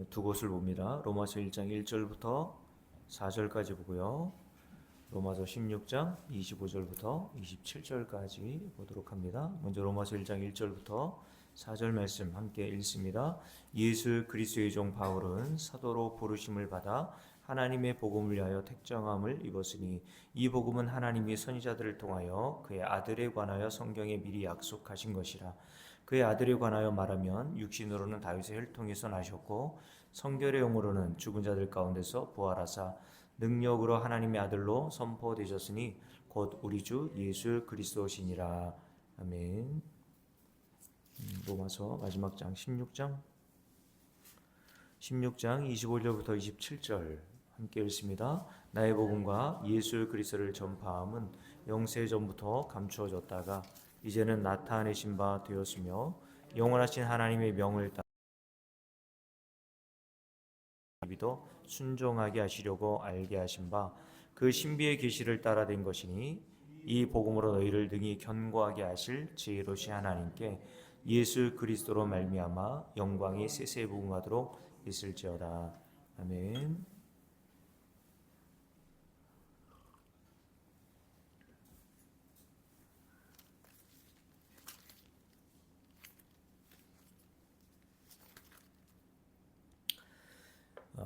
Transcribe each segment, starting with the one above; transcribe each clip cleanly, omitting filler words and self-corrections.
두 곳을 봅니다. 로마서 1장 1절부터 4절까지 보고요. 로마서 16장 25절부터 27절까지 보도록 합니다. 먼저 로마서 1장 1절부터 4절 말씀 함께 읽습니다. 예수 그리스도의 종 바울은 사도로 부르심을 받아 하나님의 복음을 위하여 택정함을 입었으니 이 복음은 하나님이 선지자들을 통하여 그의 아들에 관하여 성경에 미리 약속하신 것이라. 그의 아들에 관하여 말하면 육신으로는 다윗의 혈통에서 나셨고 성결의 영으로는 죽은 자들 가운데서 부활하사 능력으로 하나님의 아들로 선포되셨으니 곧 우리 주 예수 그리스도시니라. 아멘. 로마서 마지막 장 16장 25절부터 27절 함께 읽습니다. 나의 복음과 예수 그리스도를 전파함은 영세 전부터 감추어졌다가 이제는 나타내신 바 되었으며 영원하신 하나님의 명을 따라 믿어 순종하게 하시려고 알게 하신 바 그 신비의 계시를 따라 된 것이니 이 복음으로 너희를 능히 견고하게 하실 지혜로우신 하나님께 예수 그리스도로 말미암아 영광이 세세무궁하도록 있을지어다. 아멘.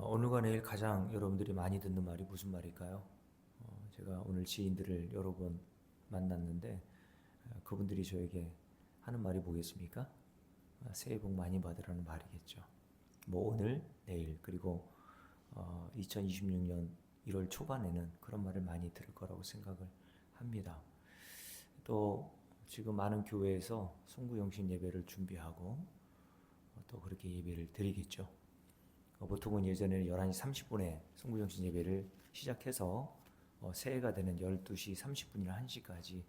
오늘과 내일 가장 여러분들이 많이 듣는 말이 무슨 말일까요? 제가 오늘 지인들을 여러 번 만났는데 그분들이 저에게 하는 말이 뭐겠습니까? 새해 복 많이 받으라는 말이겠죠. 뭐 오늘, 내일 그리고 2026년 1월 초반에는 그런 말을 많이 들을 거라고 생각을 합니다. 또 지금 많은 교회에서 송구영신 예배를 준비하고 또 그렇게 예배를 드리겠죠. 보통은 예전에는 11시 30분에 송구영신 예배를 시작해서 새해가 되는 12시 30분이나 1시까지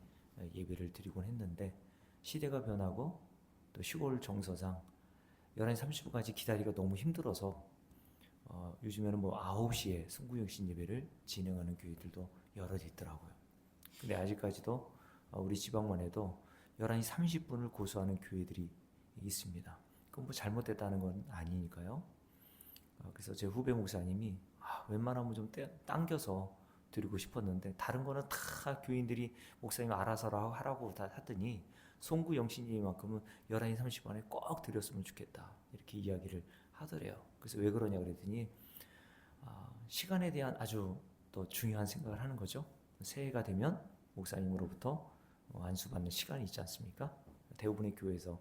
예배를 드리곤 했는데 시대가 변하고 또 시골 정서상 11시 30분까지 기다리기가 너무 힘들어서 요즘에는 뭐 9시에 송구영신 예배를 진행하는 교회들도 여러 있더라고요. 근데 아직까지도 우리 지방만 해도 11시 30분을 고수하는 교회들이 있습니다. 그건 뭐 잘못됐다는 건 아니니까요. 그래서 제 후배 목사님이 웬만하면 좀 당겨서 드리고 싶었는데 다른 거는 다 교인들이 목사님 알아서 하라고 다 하더니 송구 영신님만큼은 11시 30분에 꼭 드렸으면 좋겠다 이렇게 이야기를 하더래요. 그래서 왜 그러냐 그랬더니 시간에 대한 아주 또 중요한 생각을 하는 거죠. 새해가 되면 목사님으로부터 안수받는 시간이 있지 않습니까? 대부분의 교회에서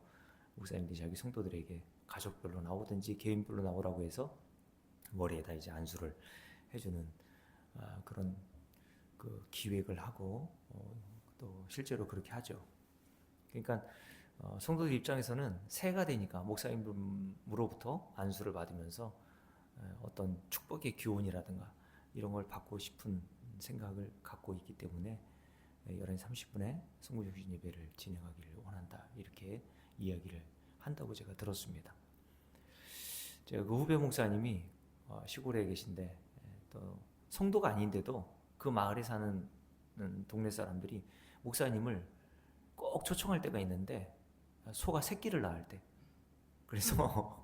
목사님들이 자기 성도들에게 가족별로 나오든지 개인별로 나오라고 해서 머리에다 이제 안수를 해주는 그런 그 기획을 하고 또 실제로 그렇게 하죠. 그러니까 성도들 입장에서는 새해가 되니까 목사님으로부터 안수를 받으면서 어떤 축복의 기원이라든가 이런 걸 받고 싶은 생각을 갖고 있기 때문에 11시 30분에 송구영신 예배를 진행하기를 원한다 이렇게 이야기를 한다고 제가 들었습니다. 제가 그 후배 목사님이 시골에 계신데 또 성도가 아닌데도 그 마을에 사는 동네 사람들이 목사님을 꼭 초청할 때가 있는데 소가 새끼를 낳을 때 그래서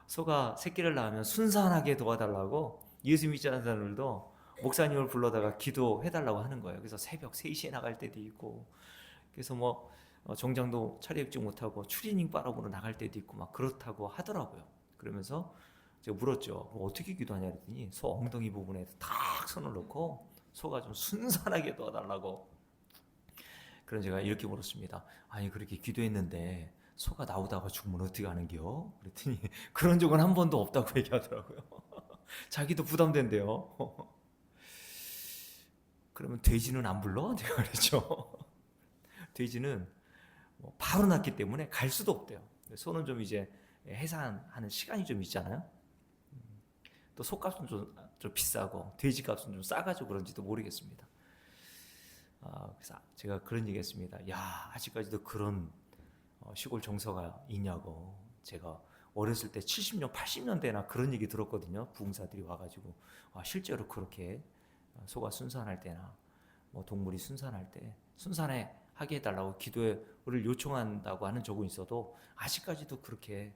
소가 새끼를 낳으면 순산하게 도와달라고 예수 믿지 않는 사람들도 목사님을 불러다가 기도해달라고 하는 거예요. 그래서 새벽 3시에 나갈 때도 있고 그래서 뭐 정장도 차려입지 못하고 추리닝 바람으로 나갈 때도 있고 막 그렇다고 하더라고요. 그러면서 제가 물었죠. 어떻게 기도하냐 그랬더니 소 엉덩이 부분에 탁 손을 넣고 소가 좀 순산하게 도와달라고. 그럼 제가 이렇게 물었습니다. 아니 그렇게 기도했는데 소가 나오다가 죽으면 어떻게 하는겨? 그랬더니 그런 적은 한 번도 없다고 얘기하더라고요. 자기도 부담된대요. 그러면 돼지는 안 불러? 내가 그랬죠. 돼지는 바로 낳기 때문에 갈 수도 없대요. 소는 좀 이제 해산하는 시간이 좀 있잖아요. 또 소값은 좀 비싸고 돼지값은 좀 싸가지고 그런지도 모르겠습니다. 그래서 제가 그런 얘기했습니다. 야 아직까지도 그런 시골 정서가 있냐고. 제가 어렸을 때 70년 80년대나 그런 얘기 들었거든요. 부흥사들이 와가지고 실제로 그렇게 소가 순산할 때나 뭐 동물이 순산할 때 순산에 하게 해달라고 기도를 요청한다고 하는 적은 있어도 아직까지도 그렇게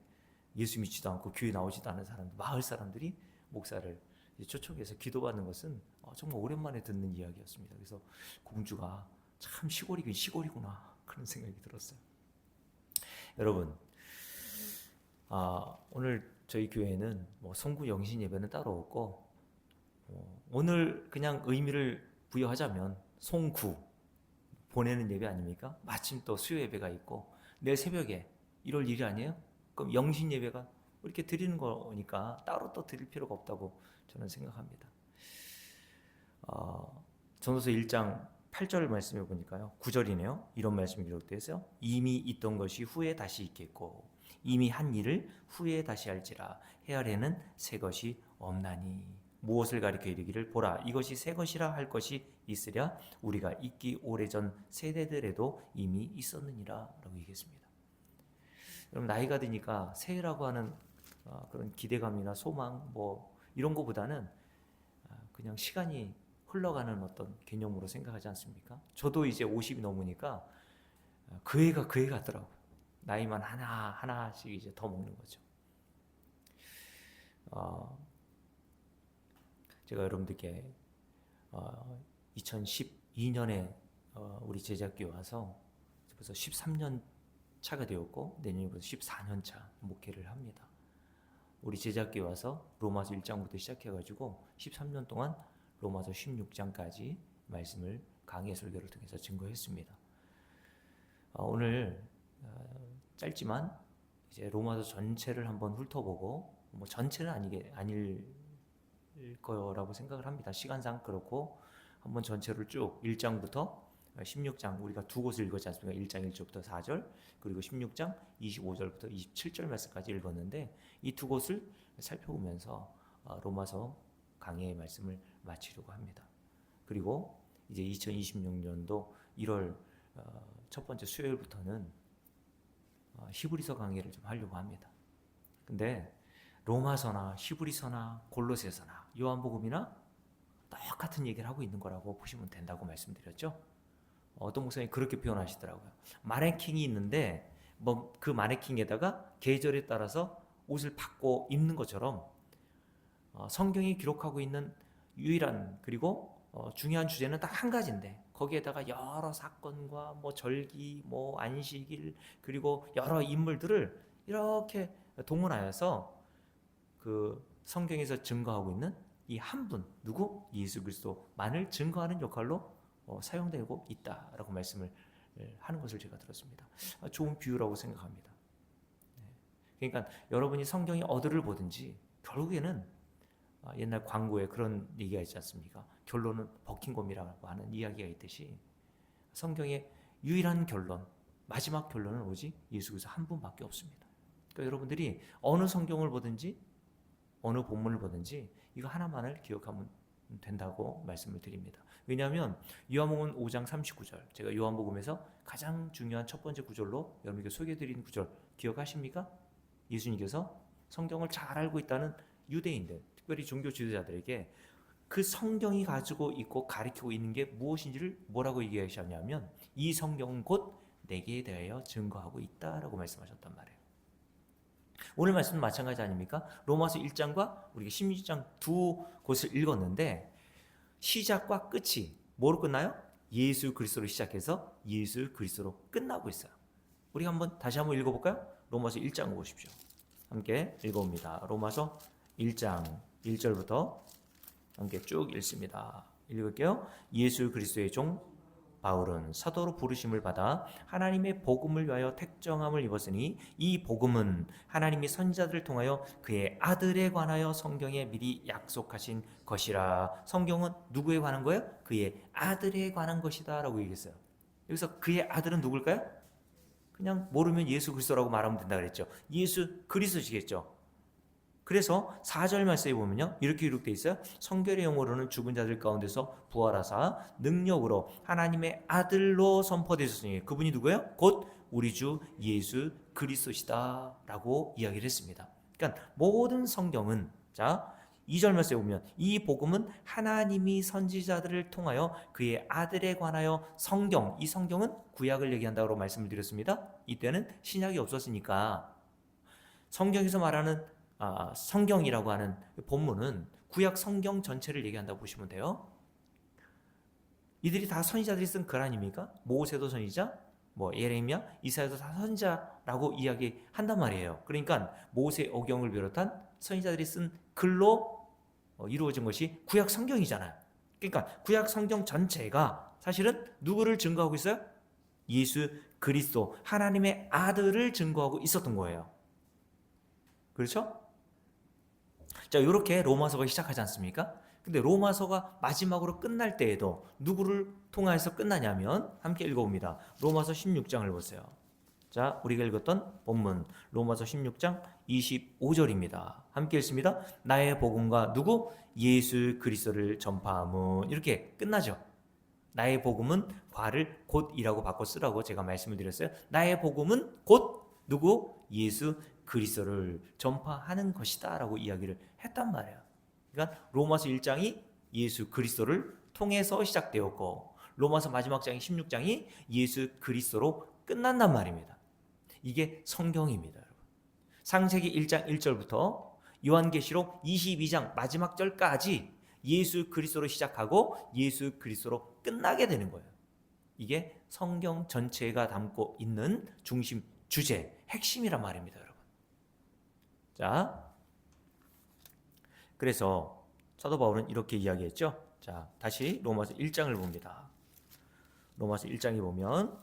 예수 믿지도 않고 교회 나오지도 않은 사람들, 마을 사람들이 목사를 초청해서 기도받는 것은 정말 오랜만에 듣는 이야기였습니다. 그래서 공주가 참 시골이긴 시골이구나 그런 생각이 들었어요. 여러분, 오늘 저희 교회는 성구 영신 예배는 따로 없고, 오늘 그냥 의미를 부여하자면 송구 보내는 예배 아닙니까? 마침 또 수요 예배가 있고 내일 새벽에 1월 1일 아니에요? 그럼 영신 예배가 이렇게 드리는 거니까 따로 또 드릴 필요가 없다고 저는 생각합니다. 전도서 1장 8절 말씀해 보니까요, 9절이네요. 이런 말씀이 기록되어 있어요. 이미 있던 것이 후에 다시 있겠고 이미 한 일을 후에 다시 할지라 헤아려는 새 것이 없나니 무엇을 가리켜 이르기를 보라 이것이 새 것이라 할 것이 있으랴 우리가 있기 오래전 세대들에도 이미 있었느니라 라고 얘기했습니다. 여러분, 나이가 드니까 새해라고 하는 그런 기대감이나 소망 이런 거보다는 그냥 시간이 흘러가는 어떤 개념으로 생각하지 않습니까? 저도 이제 50이 넘으니까 그 해가 같더라고요. 나이만 하나씩 이제 더 먹는 거죠. 제가 여러분들께 2012년에 우리 제자교회 와서 벌써 13년 차가 되었고 내년에 벌써 14년 차 목회를 합니다. 우리 제자교회 와서 로마서 1장부터 시작해가지고 13년 동안 로마서 16장까지 말씀을 강의 설교를 통해서 증거했습니다. 오늘 짧지만 이제 로마서 전체를 한번 훑어보고 전체는 아닐 거라고 생각을 합니다. 시간상 그렇고 한번 전체를 쭉 1장부터 16장 우리가 두 곳을 읽었지 않습니까? 1장 1절부터 4절 그리고 16장 25절부터 27절 말씀까지 읽었는데 이 두 곳을 살펴보면서 로마서 강해의 말씀을 마치려고 합니다. 그리고 이제 2026년도 1월 첫 번째 수요일부터는 히브리서 강의를 좀 하려고 합니다. 근데 로마서나 히브리서나 골로새서나 요한복음이나 똑같은 얘기를 하고 있는 거라고 보시면 된다고 말씀드렸죠. 어떤 목사님이 그렇게 표현하시더라고요. 마네킹이 있는데 그 마네킹에다가 계절에 따라서 옷을 바꿔 입는 것처럼 성경이 기록하고 있는 유일한 그리고 중요한 주제는 딱 한 가지인데 거기에다가 여러 사건과 절기, 안식일 그리고 여러 인물들을 이렇게 동원하여서 그 성경에서 증거하고 있는 이 한 분 누구? 예수 그리스도만을 증거하는 역할로 사용되고 있다라고 말씀을 하는 것을 제가 들었습니다. 좋은 비유라고 생각합니다. 그러니까 여러분이 성경의 어디를 보든지 결국에는 옛날 광고에 그런 얘기가 있지 않습니까? 결론은 버킹검이라고 하는 이야기가 있듯이 성경의 유일한 결론, 마지막 결론은 오직 예수 그리스도 한 분밖에 없습니다. 그러니까 여러분들이 어느 성경을 보든지 어느 본문을 보든지 이거 하나만을 기억하면 된다고 말씀을 드립니다. 왜냐하면 요한복음 5장 39절 제가 요한복음에서 가장 중요한 첫 번째 구절로 여러분에게 소개해드린 구절 기억하십니까? 예수님께서 성경을 잘 알고 있다는 유대인들 특별히 종교 지도자들에게 그 성경이 가지고 있고 가르치고 있는 게 무엇인지를 뭐라고 얘기하셨냐면 이 성경은 곧 내게 대하여 증거하고 있다라고 말씀하셨단 말이에요. 오늘 말씀은 마찬가지 아닙니까? 로마서 1장과 우리가 16장 두 곳을 읽었는데 시작과 끝이 뭐로 끝나요? 예수 그리스도로 시작해서 예수 그리스도로 끝나고 있어요. 우리 다시 한번 읽어볼까요? 로마서 1장 보십시오. 함께 읽어봅니다. 로마서 1장 1절부터 함께 쭉 읽습니다. 읽을게요. 예수 그리스도의 종 바울은 사도로 부르심을 받아 하나님의 복음을 위하여 택정함을 입었으니 이 복음은 하나님이 선지자들을 통하여 그의 아들에 관하여 성경에 미리 약속하신 것이라. 성경은 누구에 관한 거예요? 그의 아들에 관한 것이다 라고 얘기했어요. 여기서 그의 아들은 누굴까요? 그냥 모르면 예수 그리스도라고 말하면 된다 그랬죠. 예수 그리스도시겠죠. 그래서 4절 말씀에 보면요 이렇게 기록되어 있어요. 성결의 영으로는 죽은 자들 가운데서 부활하사 능력으로 하나님의 아들로 선포되셨으니 그분이 누구예요? 곧 우리 주 예수 그리스도시다 라고 이야기를 했습니다. 그러니까 모든 성경은 2절 말씀에 보면 이 복음은 하나님이 선지자들을 통하여 그의 아들에 관하여 이 성경은 구약을 얘기한다고 말씀을 드렸습니다. 이때는 신약이 없었으니까 성경에서 말하는 성경이라고 하는 본문은 구약 성경 전체를 얘기한다고 보시면 돼요. 이들이 다 선지자들이 쓴 글 아닙니까? 모세도 선지자, 예레미야, 이사야도 다 선지자라고 이야기한단 말이에요. 그러니까 모세 오경을 비롯한 선지자들이 쓴 글로 이루어진 것이 구약 성경이잖아요. 그러니까 구약 성경 전체가 사실은 누구를 증거하고 있어요? 예수 그리스도 하나님의 아들을 증거하고 있었던 거예요. 그렇죠? 자, 이렇게 로마서가 시작하지 않습니까? 근데 로마서가 마지막으로 끝날 때에도 누구를 통하여서 끝나냐면 함께 읽어봅니다. 로마서 16장을 보세요. 자, 우리가 읽었던 본문 로마서 16장 25절입니다. 함께 읽습니다. 나의 복음과 누구? 예수 그리스도를 전파함은 이렇게 끝나죠. 나의 복음은 과를 곧이라고 바꿔 쓰라고 제가 말씀을 드렸어요. 나의 복음은 곧 누구? 예수 그리스도를 전파하는 것이다 라고 이야기를 했단 말이에요. 그러니까 로마서 1장이 예수 그리스도를 통해서 시작되었고 로마서 마지막 장인 16장이 예수 그리스도로 끝난단 말입니다. 이게 성경입니다, 여러분. 창세기 1장 1절부터 요한계시록 22장 마지막 절까지 예수 그리스도로 시작하고 예수 그리스도로 끝나게 되는 거예요. 이게 성경 전체가 담고 있는 중심 주제, 핵심이란 말입니다, 여러분. 자, 그래서 사도 바울은 이렇게 이야기했죠. 자, 다시 로마서 1장을 봅니다. 로마서 1장에 보면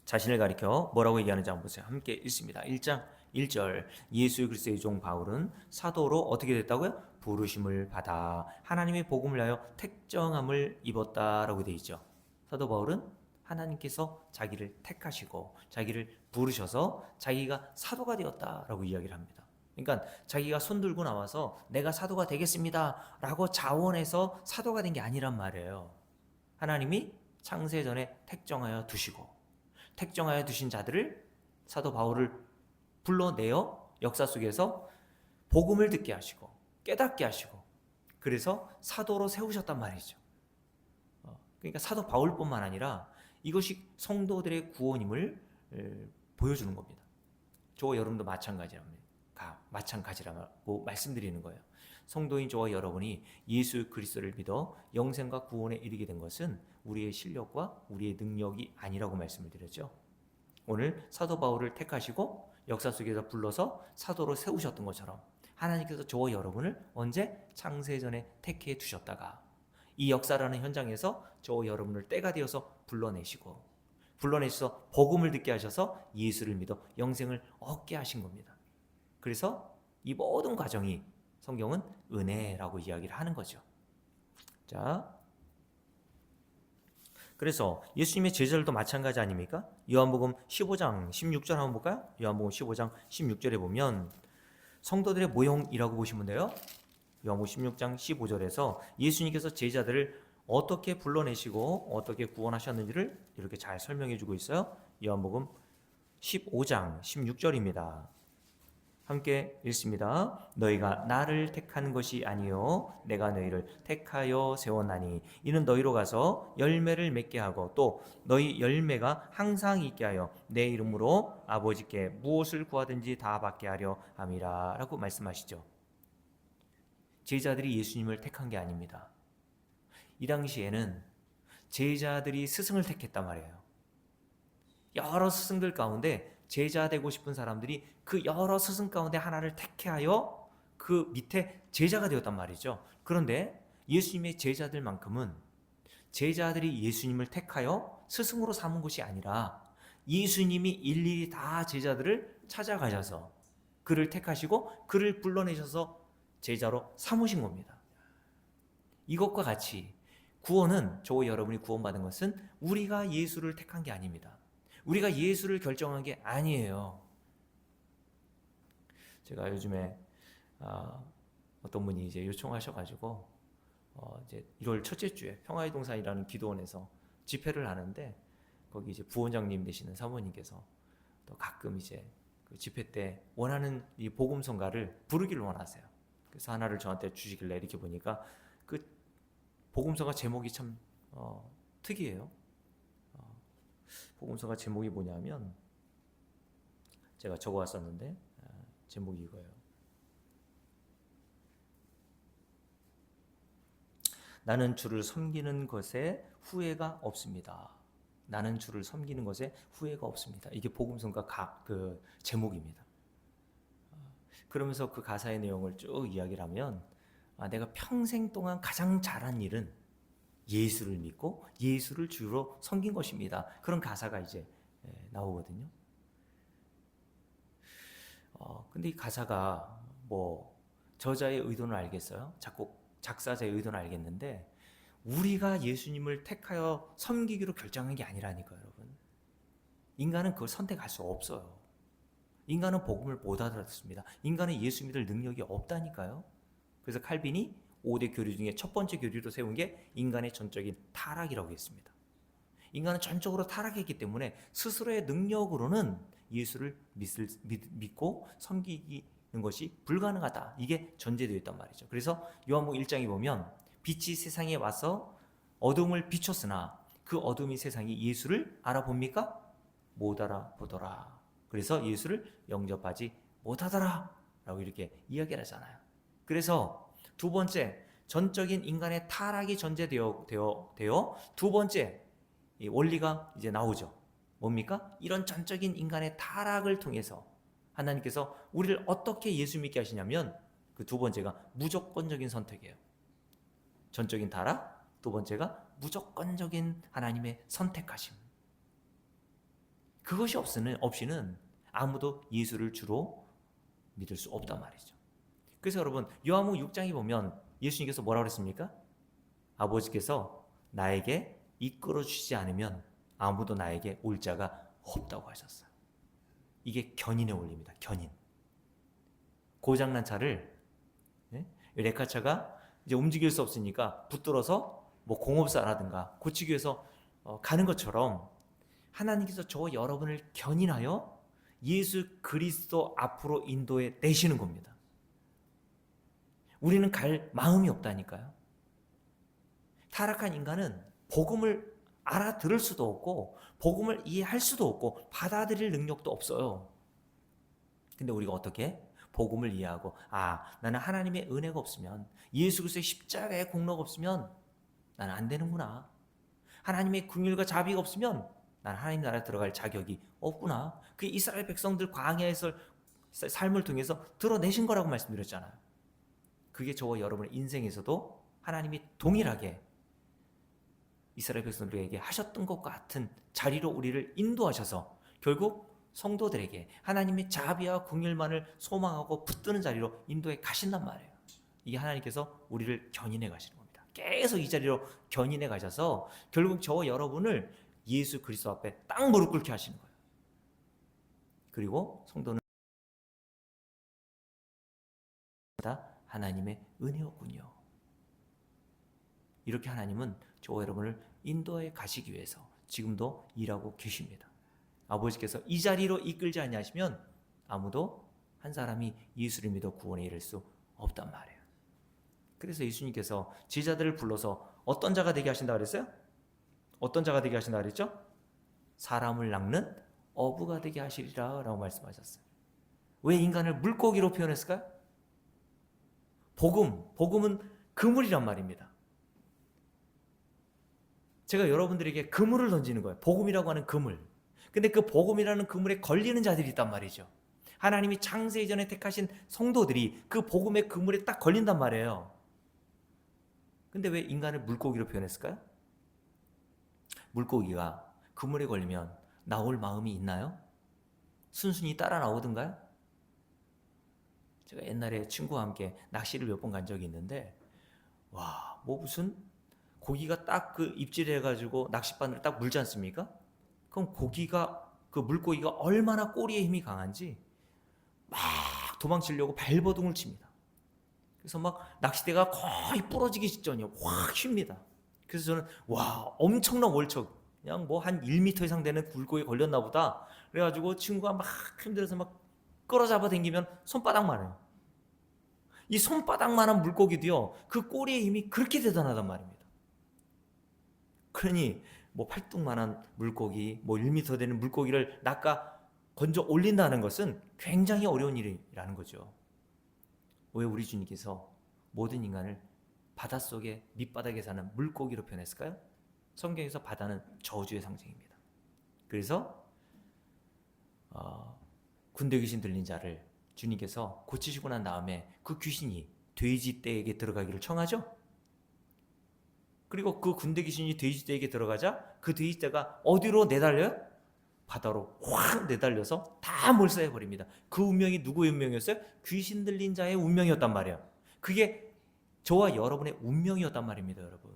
자신을 가리켜 뭐라고 얘기하는지 한번 보세요. 함께 읽습니다. 1장 1절 예수 그리스도의 종 바울은 사도로 어떻게 됐다고요? 부르심을 받아 하나님의 복음을 위하여 택정함을 입었다라고 되어 있죠. 사도 바울은 하나님께서 자기를 택하시고 자기를 부르셔서 자기가 사도가 되었다라고 이야기를 합니다. 그러니까 자기가 손 들고 나와서 내가 사도가 되겠습니다 라고 자원해서 사도가 된 게 아니란 말이에요. 하나님이 창세전에 택정하여 두시고 택정하여 두신 자들을 사도 바울을 불러내어 역사 속에서 복음을 듣게 하시고 깨닫게 하시고 그래서 사도로 세우셨단 말이죠. 그러니까 사도 바울뿐만 아니라 이것이 성도들의 구원임을 보여주는 겁니다. 저와 여러분도 마찬가지라고 말씀드리는 거예요. 성도인 저와 여러분이 예수 그리스도를 믿어 영생과 구원에 이르게 된 것은 우리의 실력과 우리의 능력이 아니라고 말씀을 드렸죠. 오늘 사도 바울을 택하시고 역사 속에서 불러서 사도로 세우셨던 것처럼 하나님께서 저와 여러분을 언제? 창세전에 택해 두셨다가 이 역사라는 현장에서 저와 여러분을 때가 되어서 불러내셔서 복음을 듣게 하셔서 예수를 믿어 영생을 얻게 하신 겁니다. 그래서 이 모든 과정이 성경은 은혜라고 이야기를 하는 거죠. 자, 그래서 예수님의 제자들도 마찬가지 아닙니까? 요한복음 15장 16절 한번 볼까요? 요한복음 15장 16절에 보면 성도들의 모형이라고 보시면 돼요. 요한복음 16장 15절에서 예수님께서 제자들을 어떻게 불러내시고 어떻게 구원하셨는지를 이렇게 잘 설명해 주고 있어요. 요한복음 15장 16절입니다. 함께 읽습니다. 너희가 나를 택한 것이 아니요 내가 너희를 택하여 세웠나니 이는 너희로 가서 열매를 맺게 하고 또 너희 열매가 항상 있게 하여 내 이름으로 아버지께 무엇을 구하든지 다 받게 하려 함이라 라고 말씀하시죠. 제자들이 예수님을 택한 게 아닙니다. 이 당시에는 제자들이 스승을 택했단 말이에요. 여러 스승들 가운데 제자 되고 싶은 사람들이 그 여러 스승 가운데 하나를 택하여 그 밑에 제자가 되었단 말이죠. 그런데 예수님의 제자들만큼은 제자들이 예수님을 택하여 스승으로 삼은 것이 아니라 예수님이 일일이 다 제자들을 찾아가셔서 그를 택하시고 그를 불러내셔서 제자로 삼으신 겁니다. 이것과 같이 구원은 저와 여러분이 구원받은 것은 우리가 예수를 택한 게 아닙니다. 우리가 예수를 결정한 게 아니에요. 제가 요즘에 어떤 분이 이제 요청하셔가지고 이제 1월 첫째 주에 평화의 동산이라는 기도원에서 집회를 하는데 거기 이제 부원장님 되시는 사모님께서 또 가끔 이제 그 집회 때 원하는 이 복음성가를 부르기를 원하세요. 그래서 하나를 저한테 주시길래 이렇게 보니까 그 복음성가 제목이 참 특이해요. 복음서가 제목이 뭐냐면 제가 적어왔었는데 제목이 이거예요. 나는 주를 섬기는 것에 후회가 없습니다. 나는 주를 섬기는 것에 후회가 없습니다. 이게 복음성가 그 제목입니다. 그러면서 그 가사의 내용을 쭉 이야기를 하면 내가 평생 동안 가장 잘한 일은 예수를 믿고 예수를 주로 섬긴 것입니다. 그런 가사가 이제 나오거든요. 근데 이 가사가 뭐 저자의 의도는 알겠어요. 작사자의 의도는 알겠는데 우리가 예수님을 택하여 섬기기로 결정한 게 아니라니까요, 여러분. 인간은 그걸 선택할 수 없어요. 인간은 복음을 못 알아듣습니다. 인간은 예수 믿을 능력이 없다니까요. 그래서 칼빈이 5대 교리 중에 첫 번째 교리로 세운 게 인간의 전적인 타락이라고 했습니다. 인간은 전적으로 타락했기 때문에 스스로의 능력으로는 예수를 믿고 섬기는 것이 불가능하다. 이게 전제되어 있단 말이죠. 그래서 요한복음 1장에 보면 빛이 세상에 와서 어둠을 비췄으나 그 어둠이 세상이 예수를 알아봅니까? 못 알아보더라. 그래서 예수를 영접하지 못하더라 라고 이렇게 이야기를 하잖아요. 그래서 두 번째, 전적인 인간의 타락이 전제되어 두 번째 이 원리가 이제 나오죠. 뭡니까? 이런 전적인 인간의 타락을 통해서 하나님께서 우리를 어떻게 예수 믿게 하시냐면 그 두 번째가 무조건적인 선택이에요. 전적인 타락, 두 번째가 무조건적인 하나님의 선택하심. 그것이 없이는 아무도 예수를 주로 믿을 수 없단 말이죠. 그래서 여러분 요한복음 6장에 보면 예수님께서 뭐라고 그랬습니까? 아버지께서 나에게 이끌어 주시지 않으면 아무도 나에게 올 자가 없다고 하셨어요. 이게 견인의 원리입니다. 견인. 고장난 차를 레카차가 이제 움직일 수 없으니까 붙들어서 뭐 공업사라든가 고치기 위해서 가는 것처럼 하나님께서 저 여러분을 견인하여 예수 그리스도 앞으로 인도해 내시는 겁니다. 우리는 갈 마음이 없다니까요. 타락한 인간은 복음을 알아들을 수도 없고 복음을 이해할 수도 없고 받아들일 능력도 없어요. 근데 우리가 어떻게? 복음을 이해하고 나는 하나님의 은혜가 없으면 예수 그리스도의 십자가의 공로가 없으면 나는 안 되는구나. 하나님의 긍휼과 자비가 없으면 나는 하나님 나라에 들어갈 자격이 없구나. 그 이스라엘 백성들 광야에서 삶을 통해서 드러내신 거라고 말씀드렸잖아요. 그게 저와 여러분의 인생에서도 하나님이 동일하게 이스라엘 백성들에게 하셨던 것 같은 자리로 우리를 인도하셔서 결국 성도들에게 하나님의 자비와 긍휼만을 소망하고 붙드는 자리로 인도해 가신단 말이에요. 이게 하나님께서 우리를 견인해 가시는 겁니다. 계속 이 자리로 견인해 가셔서 결국 저와 여러분을 예수 그리스도 앞에 딱 무릎 꿇게 하시는 거예요. 그리고 성도는 다 하나님의 은혜였군요. 이렇게 하나님은 저와 여러분을 인도해 가시기 위해서 지금도 일하고 계십니다. 아버지께서 이 자리로 이끌지 아니하시면 아무도 한 사람이 예수를 믿어 구원에 이를 수 없단 말이에요. 그래서 예수님께서 제자들을 불러서 어떤 자가 되게 하신다 그랬어요? 어떤 자가 되게 하신다 그랬죠? 사람을 낚는 어부가 되게 하시리라 라고 말씀하셨어요. 왜 인간을 물고기로 표현했을까요? 복음은 그물이란 말입니다. 제가 여러분들에게 그물을 던지는 거예요. 복음이라고 하는 그물. 근데 그 복음이라는 그물에 걸리는 자들이 있단 말이죠. 하나님이 창세 이전에 택하신 성도들이 그 복음의 그물에 딱 걸린단 말이에요. 근데 왜 인간을 물고기로 표현했을까요? 물고기가 그물에 걸리면 나올 마음이 있나요? 순순히 따라 나오던가요? 제가 옛날에 친구와 함께 낚시를 몇 번 간 적이 있는데 뭐 무슨 고기가 딱 그 입질해가지고 낚싯바늘을 딱 물지 않습니까? 그럼 그 물고기가 얼마나 꼬리에 힘이 강한지 막 도망치려고 발버둥을 칩니다. 그래서 막 낚싯대가 거의 부러지기 직전이에요. 확 휩니다. 그래서 저는 엄청난 월척 그냥 뭐 한 1m 이상 되는 물고기 걸렸나 보다. 그래가지고 친구가 막 힘들어서 막 끌어잡아 당기면 손바닥만해요. 이 손바닥만한 물고기도요. 그 꼬리의 힘이 그렇게 대단하단 말입니다. 그러니 뭐 팔뚝만한 물고기, 뭐 1m 되는 물고기를 낚아 건져 올린다는 것은 굉장히 어려운 일이라는 거죠. 왜 우리 주님께서 모든 인간을 바닷속에 밑바닥에 사는 물고기로 표현했을까요? 성경에서 바다는 저주의 상징입니다. 그래서 군대 귀신 들린 자를 주님께서 고치시고 난 다음에 그 귀신이 돼지 떼에게 들어가기를 청하죠. 그리고 그 군대 귀신이 돼지 떼에게 들어가자 그 돼지 떼가 어디로 내달려요? 바다로 확 내달려서 다 몰살해버립니다. 그 운명이 누구의 운명이었어요? 귀신 들린 자의 운명이었단 말이에요. 그게 저와 여러분의 운명이었단 말입니다, 여러분.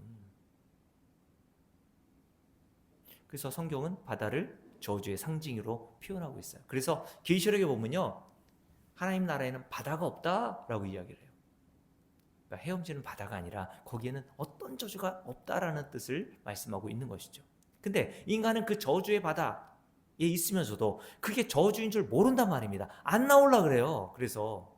그래서 성경은 바다를 저주의 상징으로 표현하고 있어요. 그래서 계시록에 보면요, 하나님 나라에는 바다가 없다라고 이야기를 해요. 그러니까 헤엄치는 바다가 아니라 거기에는 어떤 저주가 없다라는 뜻을 말씀하고 있는 것이죠. 근데 인간은 그 저주의 바다에 있으면서도 그게 저주인 줄 모른단 말입니다. 안 나오려고 그래요. 그래서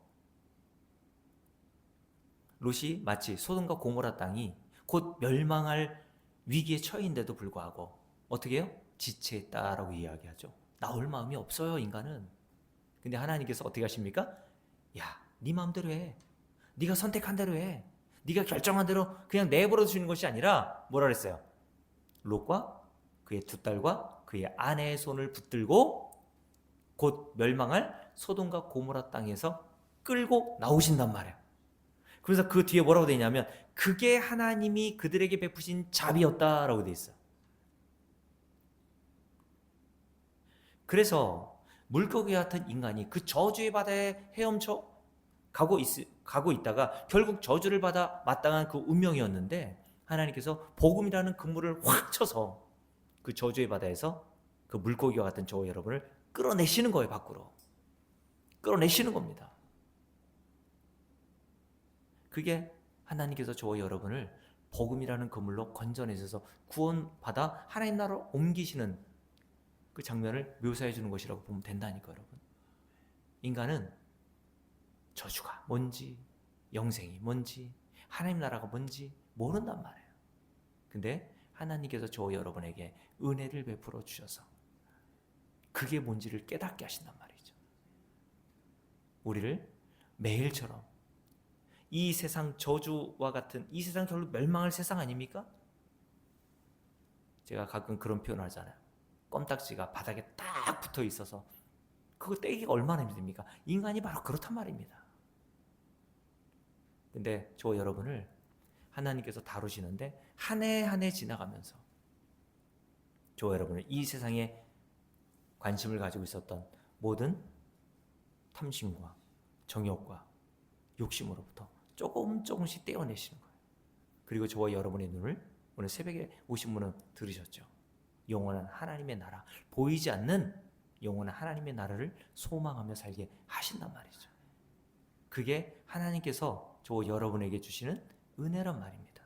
롯이 마치 소돔과 고모라 땅이 곧 멸망할 위기에 처해인데도 불구하고 어떻게 해요? 지체했다라고 이야기하죠. 나올 마음이 없어요, 인간은. 근데 하나님께서 어떻게 하십니까? 야, 네 마음대로 해. 네가 선택한 대로 해. 네가 결정한 대로 그냥 내버려 두는 것이 아니라 뭐라 그랬어요? 롯과 그의 두 딸과 그의 아내의 손을 붙들고 곧 멸망할 소돔과 고모라 땅에서 끌고 나오신단 말이에요. 그래서 그 뒤에 뭐라고 되어 있냐면 그게 하나님이 그들에게 베푸신 자비였다라고 되어 있어요. 그래서 물고기 같은 인간이 그 저주의 바다에 헤엄쳐 가고 있다가 결국 저주를 받아 마땅한 그 운명이었는데 하나님께서 복음이라는 그물을 확 쳐서 그 저주의 바다에서 그 물고기와 같은 저와 여러분을 끌어내시는 거예요. 밖으로 끌어내시는 겁니다. 그게 하나님께서 저와 여러분을 복음이라는 그물로 건져내셔서 구원받아 하나님 나라로 옮기시는 그 장면을 묘사해 주는 것이라고 보면 된다니까요, 여러분. 인간은 저주가 뭔지, 영생이 뭔지, 하나님 나라가 뭔지 모른단 말이에요. 근데 하나님께서 저와 여러분에게 은혜를 베풀어 주셔서 그게 뭔지를 깨닫게 하신단 말이죠. 우리를 매일처럼 이 세상 저주와 같은 이 세상 결국 멸망할 세상 아닙니까? 제가 가끔 그런 표현을 하잖아요. 껌딱지가 바닥에 딱 붙어 있어서 그거 떼기가 얼마나 힘듭니까? 인간이 바로 그렇단 말입니다. 근데 저 여러분을 하나님께서 다루시는데 한 해 한 해 지나가면서 저 여러분을 이 세상에 관심을 가지고 있었던 모든 탐심과 정욕과 욕심으로부터 조금씩 떼어내시는 거예요. 그리고 저와 여러분의 눈을 오늘 새벽에 오신 분은 들으셨죠? 영원한 하나님의 나라, 보이지 않는 영원한 하나님의 나라를 소망하며 살게 하신단 말이죠. 그게 하나님께서 저와 여러분에게 주시는 은혜란 말입니다.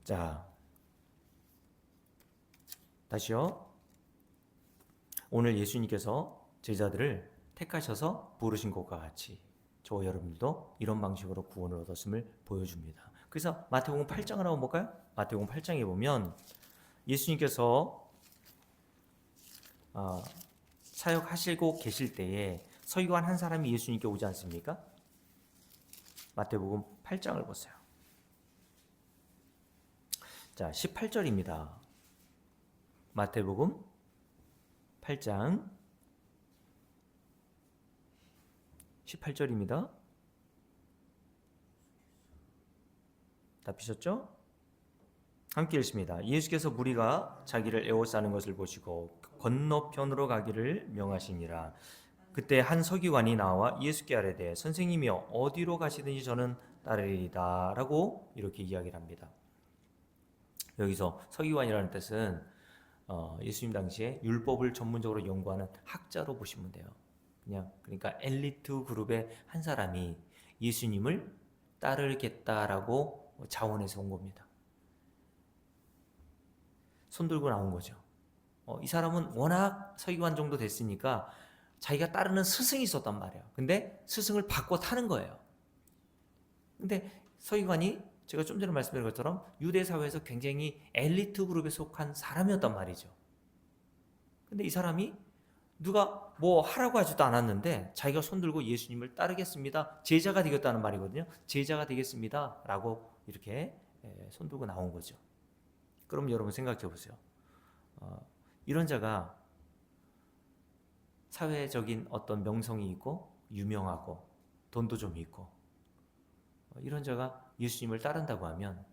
자, 다시요. 오늘 예수님께서 제자들을 택하셔서 부르신 것과 같이 저와 여러분들도 이런 방식으로 구원을 얻었음을 보여줍니다. 그래서 마태복음 8장을 한번 볼까요? 마태복음 8장에 보면 예수님께서 사역하시고 계실 때에 서기관 한 사람이 예수님께 오지 않습니까? 마태복음 8장을 보세요. 자, 18절입니다. 마태복음 8장 18절입니다. 다 피셨죠? 함께 읽습니다. 예수께서 무리가 자기를 에워싸는 것을 보시고 건너편으로 가기를 명하시니라. 그때 한 서기관이 나와 예수께 아뢰되 선생님이여 어디로 가시든지 저는 따르리이다 라고 이렇게 이야기를 합니다. 여기서 서기관이라는 뜻은 예수님 당시에 율법을 전문적으로 연구하는 학자로 보시면 돼요. 그러니까 엘리트 그룹의 한 사람이 예수님을 따르겠다라고 자원해서 온 겁니다. 손 들고 나온 거죠. 이 사람은 워낙 서기관 정도 됐으니까 자기가 따르는 스승이 있었단 말이에요. 근데 스승을 바꿔 타는 거예요. 근데 서기관이 제가 좀 전에 말씀드린 것처럼 유대 사회에서 굉장히 엘리트 그룹에 속한 사람이었단 말이죠. 근데 이 사람이 누가 뭐 하라고 하지도 않았는데 자기가 손들고 예수님을 따르겠습니다. 제자가 되겠다는 말이거든요. 제자가 되겠습니다. 라고 이렇게 손들고 나온 거죠. 그럼 여러분 생각해 보세요. 이런 자가 사회적인 어떤 명성이 있고 유명하고 돈도 좀 있고 이런 자가 예수님을 따른다고 하면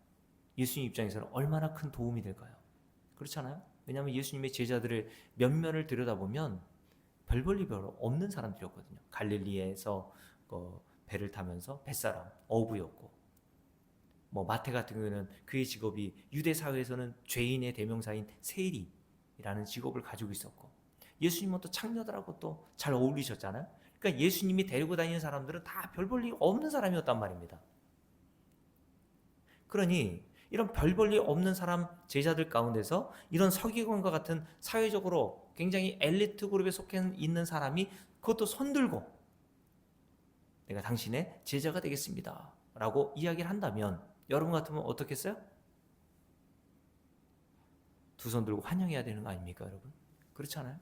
예수님 입장에서는 얼마나 큰 도움이 될까요? 그렇잖아요? 왜냐하면 예수님의 제자들의 면면을 들여다보면 별 볼 일 별로 없는 사람들이었거든요. 갈릴리에서 배를 타면서 뱃사람, 어부였고 뭐 마태 같은 경우에는 그의 직업이 유대 사회에서는 죄인의 대명사인 세리라는 직업을 가지고 있었고 예수님은 또 창녀들하고 또 잘 어울리셨잖아요. 그러니까 예수님이 데리고 다니는 사람들은 다 별 볼 일 없는 사람이었단 말입니다. 그러니 이런 별 볼 일 없는 사람 제자들 가운데서 이런 서기관과 같은 사회적으로 굉장히 엘리트 그룹에 속해 있는 사람이 그것도 손들고 내가 당신의 제자가 되겠습니다 라고 이야기를 한다면 여러분 같으면 어떻겠어요? 두 손 들고 환영해야 되는 거 아닙니까 여러분? 그렇지 않아요?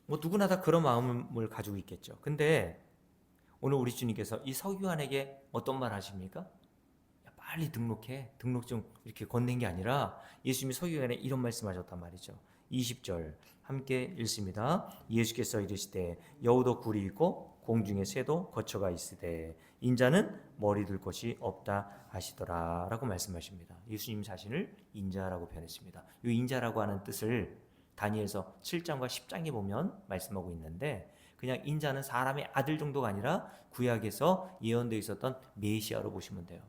뭐 누구나 다 그런 마음을 가지고 있겠죠. 근데 오늘 우리 주님께서 이 서기관에게 어떤 말 하십니까? 야, 빨리 등록해. 등록증 이렇게 건넨 게 아니라 예수님이 서기관에 이런 말씀하셨단 말이죠. 20절 함께 읽습니다. 예수께서 이르시되 여우도 굴이 있고 공중에 새도 거처가 있으되 인자는 머리 둘 곳이 없다 하시더라 라고 말씀하십니다. 예수님 자신을 인자라고 표현했습니다. 이 인자라고 하는 뜻을 다니엘서 7장과 10장에 보면 말씀하고 있는데 그냥 인자는 사람의 아들 정도가 아니라 구약에서 예언되어 있었던 메시아로 보시면 돼요.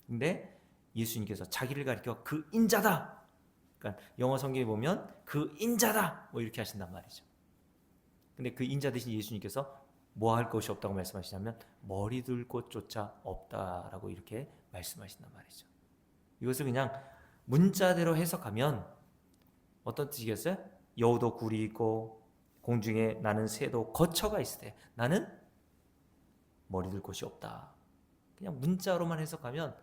근데 예수님께서 자기를 가리켜 그 인자다. 그러니까 영어 성경에 보면 그 인자다 뭐 이렇게 하신단 말이죠. 근데 그 인자 대신 예수님께서 뭐 할 것이 없다고 말씀하시냐면 머리 둘 곳조차 없다라고 이렇게 말씀하신단 말이죠. 이것을 그냥 문자대로 해석하면 어떤 뜻이겠어요? 여우도 굴이 있고 공중에 나는 새도 거처가 있으되 나는 머리 둘 곳이 없다. 그냥 문자로만 해석하면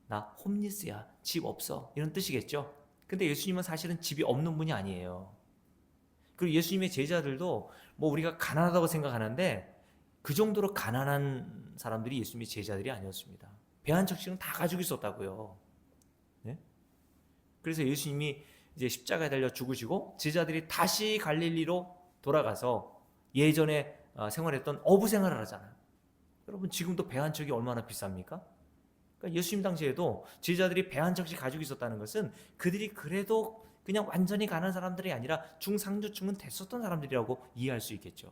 나 홈리스야, 집 없어 이런 뜻이겠죠. 근데 예수님은 사실은 집이 없는 분이 아니에요. 그리고 예수님의 제자들도 뭐 우리가 가난하다고 생각하는데 그 정도로 가난한 사람들이 예수님의 제자들이 아니었습니다. 배 한 척씩은 다 가지고 있었다고요. 네? 그래서 예수님이 이제 십자가에 달려 죽으시고 제자들이 다시 갈릴리로 돌아가서 예전에 생활했던 어부 생활을 하잖아요. 여러분 지금도 배 한 척이 얼마나 비쌉니까? 그러니까 예수님 당시에도 제자들이 배 한 척씩 가지고 있었다는 것은 그들이 그래도 그냥 완전히 가난한 사람들이 아니라 중상류층은 됐었던 사람들이라고 이해할 수 있겠죠.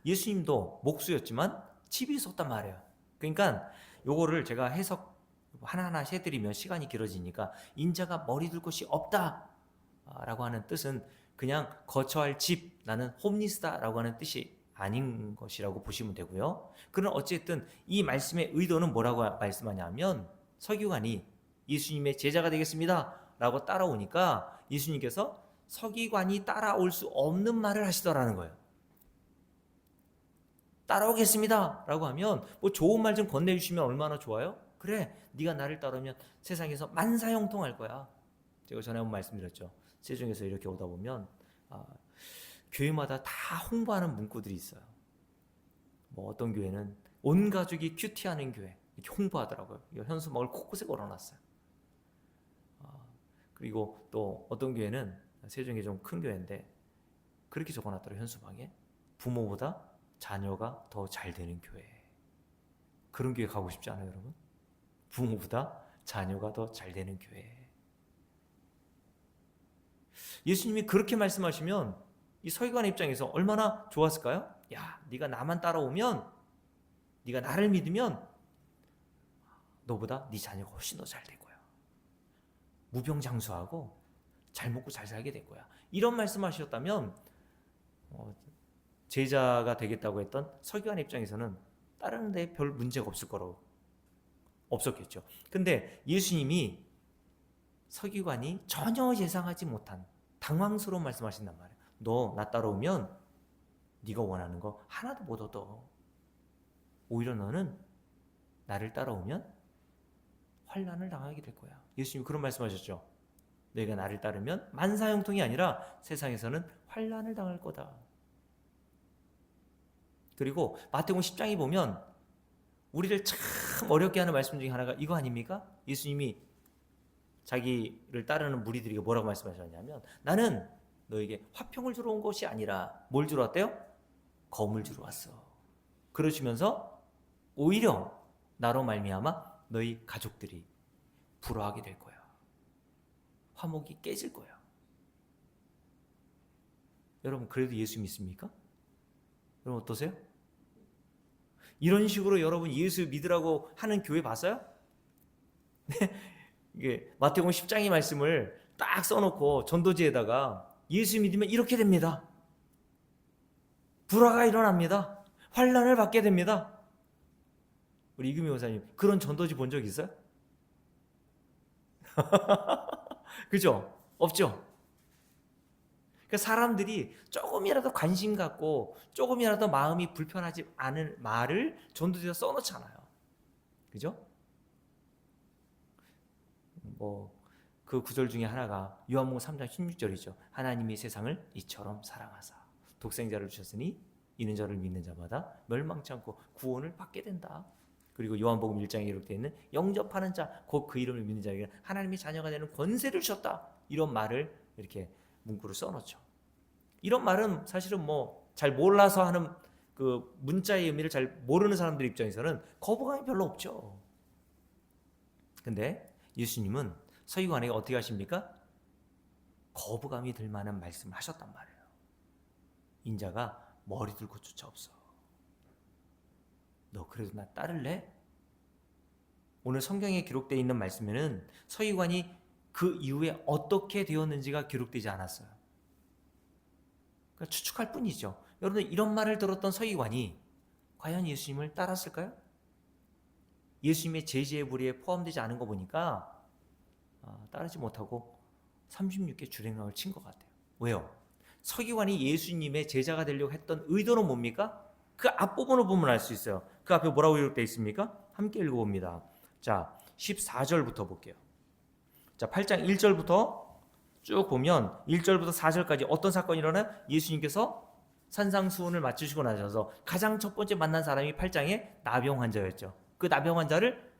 예수님도 목수였지만 집이 있었단 말이에요. 그러니까 요거를 제가 해석 하나하나 해드리면 시간이 길어지니까 인자가 머리 둘 곳이 없다 라고 하는 뜻은 그냥 거처할 집, 나는 홈리스다 라고 하는 뜻이 아닌 것이라고 보시면 되고요. 그러나 어쨌든 이 말씀의 의도는 뭐라고 말씀하냐면 서기관이 예수님의 제자가 되겠습니다 라고 따라오니까 예수님께서 서기관이 따라올 수 없는 말을 하시더라는 거예요. 따라오겠습니다 라고 하면 뭐 좋은 말 좀 건네주시면 얼마나 좋아요? 그래, 네가 나를 따르면 세상에서 만사형통할 거야. 제가 전에 한번 말씀드렸죠. 세종에서 이렇게 오다 보면 교회마다 다 홍보하는 문구들이 있어요. 뭐 어떤 교회는 온 가족이 큐티하는 교회 이렇게 홍보하더라고요. 현수막을 곳곳에 걸어놨어요. 그리고 또 어떤 교회는 세종이 좀 큰 교회인데 그렇게 적어놨더라고요. 현수막에 부모보다 자녀가 더 잘 되는 교회. 그런 교회 가고 싶지 않아요, 여러분? 부모보다 자녀가 더 잘 되는 교회. 예수님이 그렇게 말씀하시면 이 서기관 입장에서 얼마나 좋았을까요? 야, 네가 나만 따라오면, 네가 나를 믿으면 너보다 네 자녀가 훨씬 더 잘 될 거야. 무병장수하고 잘 먹고 잘 살게 될 거야. 이런 말씀하셨다면 제자가 되겠다고 했던 서기관 입장에서는 따르는데 별 문제가 없었겠죠. 근데 예수님이 서기관이 전혀 예상하지 못한 당황스러운 말씀하신단 말이에요. 너 나 따라오면 네가 원하는 거 하나도 못 얻어. 오히려 너는 나를 따라오면 환난을 당하게 될 거야. 예수님이 그런 말씀하셨죠. 너희가 나를 따르면 만사형통이 아니라 세상에서는 환난을 당할 거다. 그리고 마태복음 10장에 보면 우리를 참 어렵게 하는 말씀 중에 하나가 이거 아닙니까? 예수님이 자기를 따르는 무리들에게 뭐라고 말씀하셨냐면 나는 너에게 화평을 주러 온 것이 아니라 뭘 주러 왔대요? 검을 주러 왔어. 그러시면서 오히려 나로 말미암아 너희 가족들이 불화하게 될 거야. 화목이 깨질 거야. 여러분 그래도 예수 믿습니까? 여러분 어떠세요? 이런 식으로 여러분 예수 믿으라고 하는 교회 봤어요? 이게 마태복음 10장의 말씀을 딱 써놓고 전도지에다가 예수 믿으면 이렇게 됩니다. 불화가 일어납니다. 환난을 받게 됩니다. 우리 이금희 목사님 그런 전도지 본 적 있어요? 그죠? 없죠? 그러니까 사람들이 조금이라도 관심 갖고 조금이라도 마음이 불편하지 않은 말을 전도지에 써놓잖아요. 그죠? 그 구절 중에 하나가 요한복음 3장 16절이죠. 하나님이 세상을 이처럼 사랑하사 독생자를 주셨으니 이는 저를 믿는 자마다 멸망치 않고 구원을 받게 된다. 그리고 요한복음 1장에 기록되어 있는 영접하는 자 곧 그 이름을 믿는 자에게 하나님의 자녀가 되는 권세를 주셨다. 이런 말을 이렇게 문구를 써놓죠. 이런 말은 사실은 잘 몰라서 하는 그 문자의 의미를 잘 모르는 사람들 입장에서는 거부감이 별로 없죠. 근데 예수님은 서기관에게 어떻게 하십니까? 거부감이 들 만한 말씀을 하셨단 말이에요. 인자가 머리 들고 쫓아없어. 너 그래도 나 따를래? 오늘 성경에 기록되어 있는 말씀에는 서기관이 그 이후에 어떻게 되었는지가 기록되지 않았어요. 그러니까 추측할 뿐이죠. 여러분 이런 말을 들었던 서기관이 과연 예수님을 따랐을까요? 예수님의 제지의 부리에 포함되지 않은 거 보니까 따르지 못하고 36개 주랭랑을 친 것 같아요. 왜요? 서기관이 예수님의 제자가 되려고 했던 의도는 뭡니까? 그 앞부분을 보면 알 수 있어요. 그 앞에 뭐라고 기록되어 있습니까? 함께 읽어봅니다. 자, 14절부터 볼게요. 자, 8장 1절부터 쭉 보면 1절부터 4절까지 어떤 사건이 일어나요? 예수님께서 산상수훈을 마치시고 나셔서 가장 첫 번째 만난 사람이 8장에 나병 환자였죠. 그 나병 환자를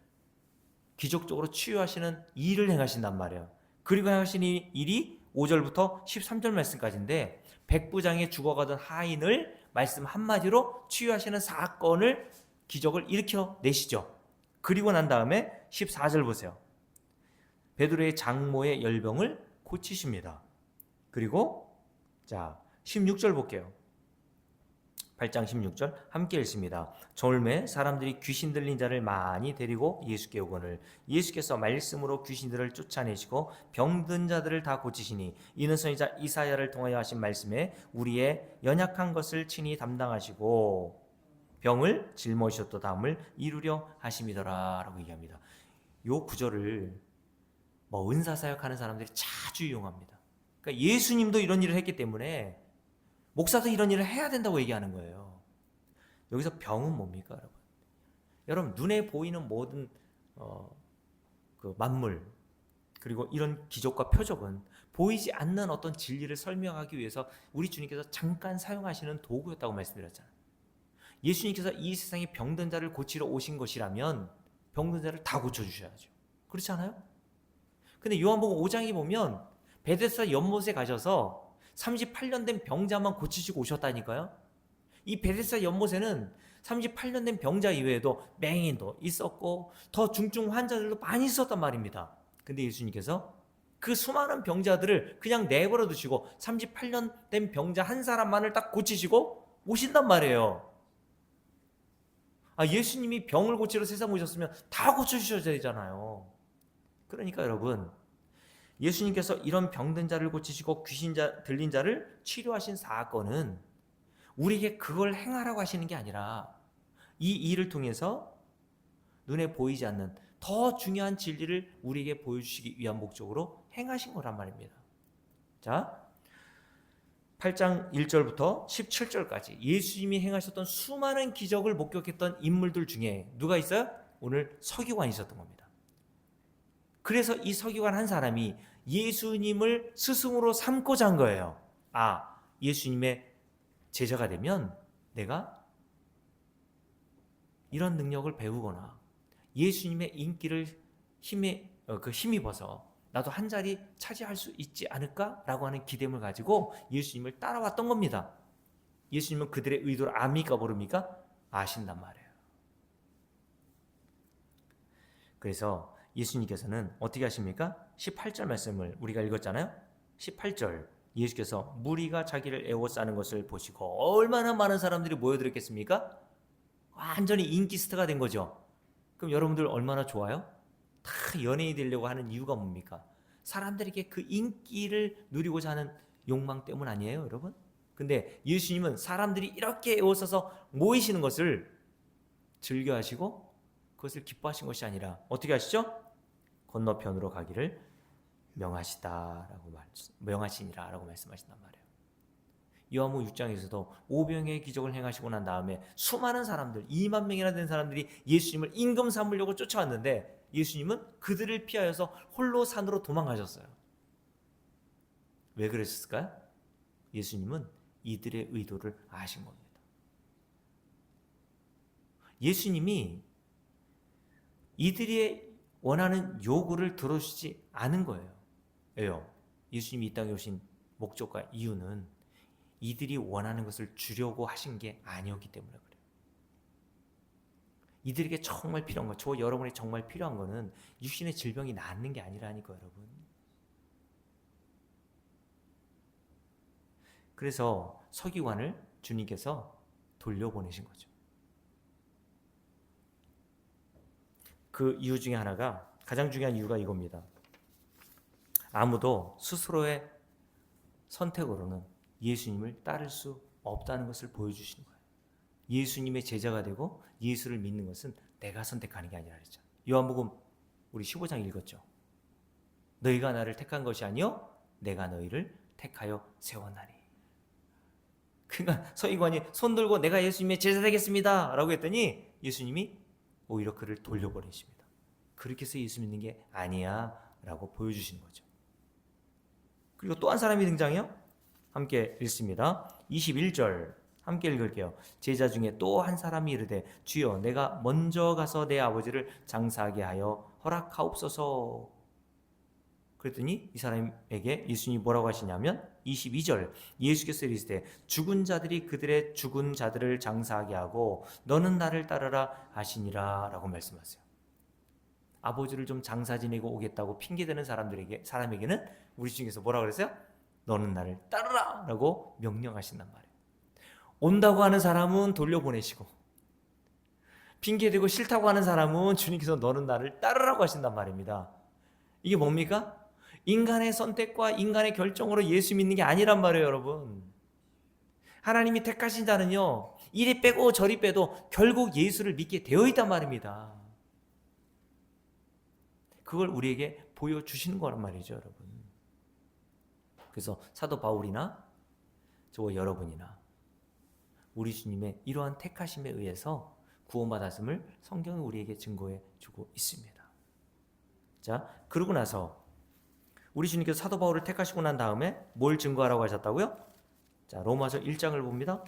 기적적으로 치유하시는 일을 행하신단 말이에요. 그리고 행하신 일이 5절부터 13절 말씀까지인데 백부장에 죽어가던 하인을 말씀 한마디로 치유하시는 사건을 기적을 일으켜 내시죠. 그리고 난 다음에 14절 보세요. 베드로의 장모의 열병을 고치십니다. 그리고 자 16절 볼게요. 8장 16절 함께 읽습니다. 저울매 사람들이 귀신 들린 자를 많이 데리고 예수께 오거늘 예수께서 말씀으로 귀신들을 쫓아내시고 병든 자들을 다 고치시니 이는 선지자 이사야를 통하여 하신 말씀에 우리의 연약한 것을 친히 담당하시고 병을 짊어지셨도다함을 이루려 하심이더라 라고 얘기합니다. 요 구절을 은사사역하는 사람들이 자주 이용합니다. 그러니까 예수님도 이런 일을 했기 때문에 목사도 이런 일을 해야 된다고 얘기하는 거예요. 여기서 병은 뭡니까, 여러분? 여러분 눈에 보이는 모든 그 만물 그리고 이런 기적과 표적은 보이지 않는 어떤 진리를 설명하기 위해서 우리 주님께서 잠깐 사용하시는 도구였다고 말씀드렸잖아요. 예수님께서 이 세상에 병든 자를 고치러 오신 것이라면 병든 자를 다 고쳐주셔야죠. 그렇지 않아요? 근데 요한복음 5장에 보면 베데스다 연못에 가셔서 38년 된 병자만 고치시고 오셨다니까요. 이 베데스다 연못에는 38년 된 병자 이외에도 맹인도 있었고 더 중증 환자들도 많이 있었단 말입니다. 근데 예수님께서 그 수많은 병자들을 그냥 내버려 두시고 38년 된 병자 한 사람만을 딱 고치시고 오신단 말이에요. 예수님이 병을 고치러 세상 오셨으면 다 고쳐주셔야 되잖아요. 그러니까 여러분 예수님께서 이런 병든 자를 고치시고 귀신 들린 자를 치료하신 사건은 우리에게 그걸 행하라고 하시는 게 아니라 이 일을 통해서 눈에 보이지 않는 더 중요한 진리를 우리에게 보여주시기 위한 목적으로 행하신 거란 말입니다. 자, 8장 1절부터 17절까지 예수님이 행하셨던 수많은 기적을 목격했던 인물들 중에 누가 있어요? 오늘 서기관이 있었던 겁니다. 그래서 이 서기관 한 사람이 예수님을 스승으로 삼고자 한 거예요. 아, 예수님의 제자가 되면 내가 이런 능력을 배우거나 예수님의 인기를 힘입어서 나도 한 자리 차지할 수 있지 않을까라고 하는 기대를 가지고 예수님을 따라왔던 겁니다. 예수님은 그들의 의도를 압니까 모릅니까? 아신단 말이에요. 그래서 예수님께서는 어떻게 하십니까? 18절 말씀을 우리가 읽었잖아요. 18절 예수께서 무리가 자기를 에워싸는 것을 보시고 얼마나 많은 사람들이 모여들었겠습니까? 완전히 인기 스타가 된 거죠. 그럼 여러분들 얼마나 좋아요? 다 연예인이 되려고 하는 이유가 뭡니까? 사람들에게 그 인기를 누리고자 하는 욕망 때문 아니에요, 여러분? 근데 예수님은 사람들이 이렇게 에워싸서 모이시는 것을 즐겨하시고 그것을 기뻐하신 것이 아니라 어떻게 하시죠? 건너편으로 가기를 명하시니라라고 말씀하신단 말이에요. 요한복음 6장에서도 오병의 기적을 행하시고 난 다음에 수많은 사람들, 2만 명이나 된 사람들이 예수님을 임금 삼으려고 쫓아왔는데 예수님은 그들을 피하여서 홀로 산으로 도망가셨어요. 왜 그랬을까요? 예수님은 이들의 의도를 아신 겁니다. 예수님이 이들이 원하는 요구를 들어주지 않은 거예요. 왜요? 예수님이 이 땅에 오신 목적과 이유는 이들이 원하는 것을 주려고 하신 게 아니었기 때문에 그래요. 이들에게 정말 필요한 거, 저 여러분이 정말 필요한 거는 육신의 질병이 낫는 게 아니라니까요, 여러분. 그래서 서기관을 주님께서 돌려보내신 거죠. 그 이유 중에 하나가, 가장 중요한 이유가 이겁니다. 아무도 스스로의 선택으로는 예수님을 따를 수 없다는 것을 보여주시는 거예요. 예수님의 제자가 되고 예수를 믿는 것은 내가 선택하는 게 아니라 그랬죠. 요한복음 우리 15장 읽었죠. 너희가 나를 택한 것이 아니요 내가 너희를 택하여 세웠나니. 그러니까 서기관이 손 들고 내가 예수님의 제자 되겠습니다 라고 했더니 예수님이 오히려 그를 돌려보내십니다. 그렇게 해서 예수 믿는 게 아니야 라고 보여주시는 거죠. 그리고 또 한 사람이 등장해요. 함께 읽습니다. 21절 함께 읽을게요. 제자 중에 또 한 사람이 이르되 주여 내가 먼저 가서 내 아버지를 장사하게 하여 허락하옵소서. 그랬더니 이 사람에게 예수님이 뭐라고 하시냐면 22절 예수께서 이르시되 죽은 자들이 그들의 죽은 자들을 장사하게 하고 너는 나를 따르라 하시니라 라고 말씀하세요. 아버지를 좀 장사 지내고 오겠다고 핑계대는 사람에게는 우리 중에서 뭐라고 그랬어요? 너는 나를 따르라 라고 명령하신단 말이에요. 온다고 하는 사람은 돌려보내시고 핑계대고 싫다고 하는 사람은 주님께서 너는 나를 따르라고 하신단 말입니다. 이게 뭡니까? 인간의 선택과 인간의 결정으로 예수 믿는 게 아니란 말이에요, 여러분. 하나님이 택하신 자는요, 이리 빼고 저리 빼도 결국 예수를 믿게 되어 있단 말입니다. 그걸 우리에게 보여주시는 거란 말이죠, 여러분. 그래서 사도 바울이나 저와 여러분이나 우리 주님의 이러한 택하심에 의해서 구원받았음을 성경이 우리에게 증거해 주고 있습니다. 자, 그러고 나서 우리 주님께서 사도 바울을 택하시고 난 다음에 뭘 증거하라고 하셨다고요? 자, 로마서 1장을 봅니다.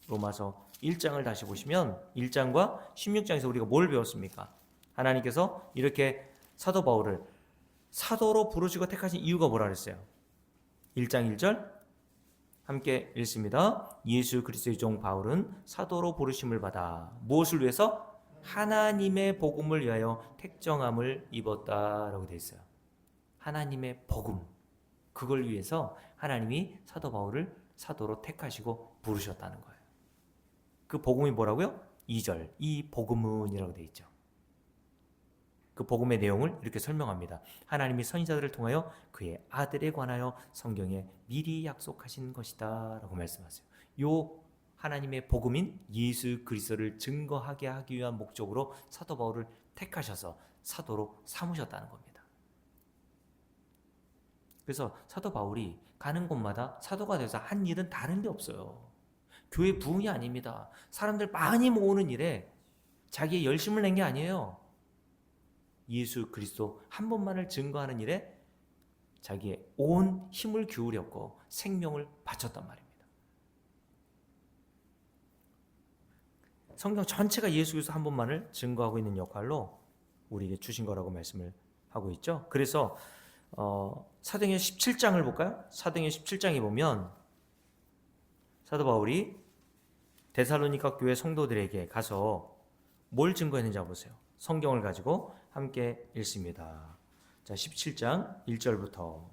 로마서 1장을 다시 보시면 1장과 16장에서 우리가 뭘 배웠습니까? 하나님께서 이렇게 사도 바울을 사도로 부르시고 택하신 이유가 뭐라 그랬어요? 1장 1절 함께 읽습니다. 예수 그리스도의 종 바울은 사도로 부르심을 받아 무엇을 위해서? 하나님의 복음을 위하여 택정함을 입었다라고 되어 있어요. 하나님의 복음, 그걸 위해서 하나님이 사도 바울을 사도로 택하시고 부르셨다는 거예요. 그 복음이 뭐라고요? 2절 이 복음은이라고 되어 있죠. 그 복음의 내용을 이렇게 설명합니다. 하나님이 선지자들을 통하여 그의 아들에 관하여 성경에 미리 약속하신 것이다 라고 말씀하세요. 요 하나님의 복음인 예수 그리스도를 증거하게 하기 위한 목적으로 사도 바울을 택하셔서 사도로 삼으셨다는 겁니다. 그래서 사도 바울이 가는 곳마다 사도가 돼서 한 일은 다른 게 없어요. 교회 부흥이 아닙니다. 사람들 많이 모으는 일에 자기의 열심을 낸 게 아니에요. 예수 그리스도 한 분만을 증거하는 일에 자기의 온 힘을 기울였고 생명을 바쳤단 말입니다. 성경 전체가 예수 그리스도 한 분만을 증거하고 있는 역할로 우리에게 주신 거라고 말씀을 하고 있죠. 그래서 사도행전 17장을 볼까요? 사도행전 17장에 보면 사도 바울이 데살로니가 교회 성도들에게 가서 뭘 증거했는지 보세요. 성경을 가지고 함께 읽습니다. 자, 17장 1절부터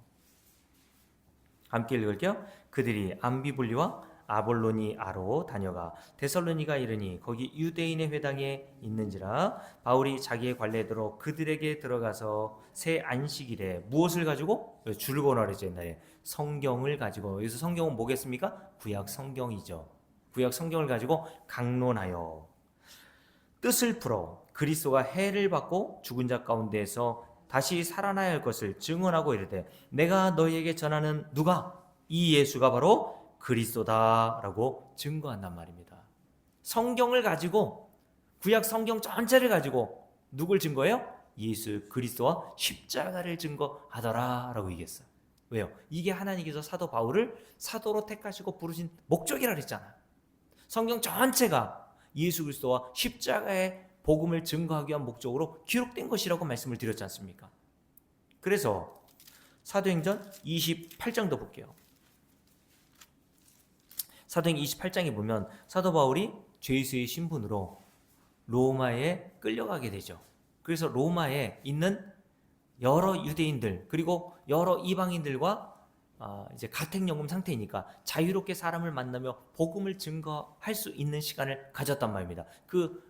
함께 읽을게요. 그들이 암비블리와 아볼로니아로 다녀가 데살로니가 이르니 거기 유대인의 회당에 있는지라 바울이 자기의 관례대로 그들에게 들어가서 새 안식일에 무엇을 가지고? 줄거나 그랬죠. 옛날에 성경을 가지고. 여기서 성경은 뭐겠습니까? 구약 성경이죠. 구약 성경을 가지고 강론하여 뜻을 풀어 그리스도가 해를 받고 죽은 자 가운데에서 다시 살아나야 할 것을 증언하고 이르되 내가 너희에게 전하는 누가? 이 예수가 바로 그리스도다라고 증거한단 말입니다. 성경을 가지고 구약 성경 전체를 가지고 누굴 증거해요? 예수 그리스도와 십자가를 증거하더라라고 얘기했어요. 왜요? 이게 하나님께서 사도 바울을 사도로 택하시고 부르신 목적이라 그랬잖아요. 성경 전체가 예수 그리스도와 십자가의 복음을 증거하기 위한 목적으로 기록된 것이라고 말씀을 드렸지 않습니까? 그래서 사도행전 28장도 볼게요. 사도행전 28장에 보면 사도 바울이 죄수의 신분으로 로마에 끌려가게 되죠. 그래서 로마에 있는 여러 유대인들 그리고 여러 이방인들과 이제 가택연금 상태이니까 자유롭게 사람을 만나며 복음을 증거할 수 있는 시간을 가졌단 말입니다. 그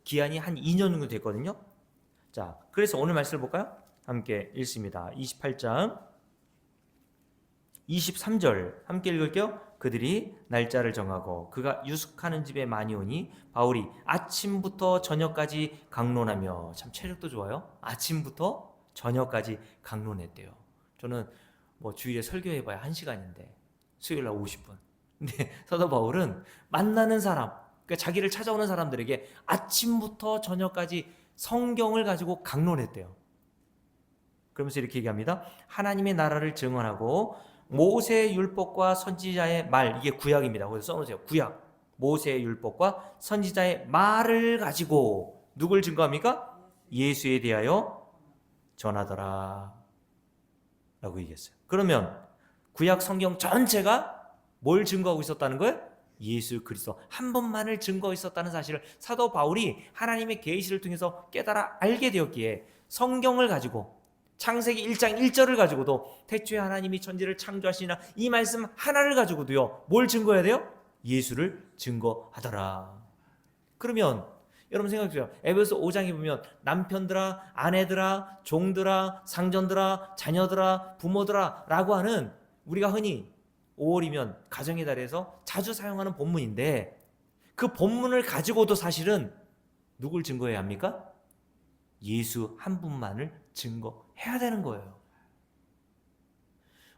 기한이 한 2년 정도 됐거든요. 자, 그래서 오늘 말씀을 볼까요? 함께 읽습니다. 28장 23절 함께 읽을게요. 그들이 날짜를 정하고 그가 유숙하는 집에 많이 오니 바울이 아침부터 저녁까지 강론하며, 참 체력도 좋아요. 아침부터 저녁까지 강론했대요. 저는 뭐 주일에 설교해봐야 1시간인데 수요일날 50분. 근데 사도 바울은 만나는 사람, 그러니까 자기를 찾아오는 사람들에게 아침부터 저녁까지 성경을 가지고 강론했대요. 그러면서 이렇게 얘기합니다. 하나님의 나라를 증언하고 모세의 율법과 선지자의 말, 이게 구약입니다. 거기서 써놓으세요. 구약. 모세의 율법과 선지자의 말을 가지고 누굴 증거합니까? 예수에 대하여 전하더라 라고 얘기했어요. 그러면 구약 성경 전체가 뭘 증거하고 있었다는 거예요? 예수 그리스도 한 분만을 증거하고 있었다는 사실을 사도 바울이 하나님의 계시를 통해서 깨달아 알게 되었기에 성경을 가지고 창세기 1장 1절을 가지고도 태초에 하나님이 천지를 창조하시나 이 말씀 하나를 가지고도요 뭘 증거해야 돼요? 예수를 증거하더라. 그러면 여러분 생각해보세요. 에베소 5장에 보면 남편들아, 아내들아, 종들아, 상전들아, 자녀들아, 부모들아 라고 하는, 우리가 흔히 5월이면 가정의 달에서 자주 사용하는 본문인데 그 본문을 가지고도 사실은 누굴 증거해야 합니까? 예수 한 분만을 증거해야 되는 거예요.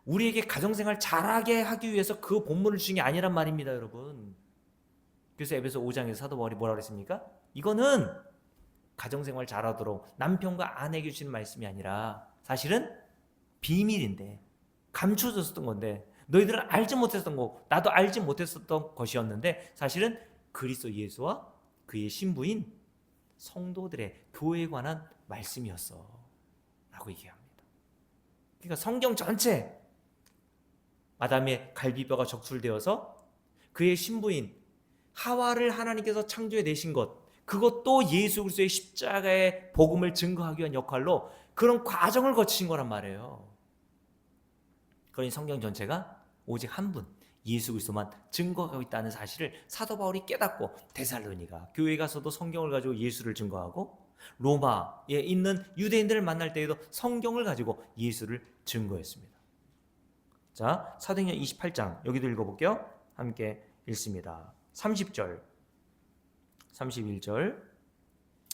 우리에게 가정생활 잘하게 하기 위해서 그 본문을 주신 게 아니란 말입니다, 여러분. 그래서 에베소 5장에서 사도 바울이 뭐라고 했습니까? 이거는 가정생활 잘하도록 남편과 아내에게 주시는 말씀이 아니라 사실은 비밀인데 감춰졌었던 건데 너희들은 알지 못했던 거, 나도 알지 못했었던 것이었는데 사실은 그리스도 예수와 그의 신부인 성도들의 교회에 관한 말씀이었어 라고 얘기합니다. 그러니까 성경 전체, 아담의 갈비뼈가 적출되어서 그의 신부인 하와를 하나님께서 창조해 내신 것, 그것도 예수 그리스도의 십자가의 복음을 증거하기 위한 역할로 그런 과정을 거치신 거란 말이에요. 그러니 성경 전체가 오직 한 분, 예수 그리스도만 증거하고 있다는 사실을 사도 바울이 깨닫고 데살로니가 교회 가서도 성경을 가지고 예수를 증거하고 로마에 있는 유대인들을 만날 때에도 성경을 가지고 예수를 증거했습니다. 자, 사도행전 28장 여기도 읽어볼게요. 함께 읽습니다. 30절 31절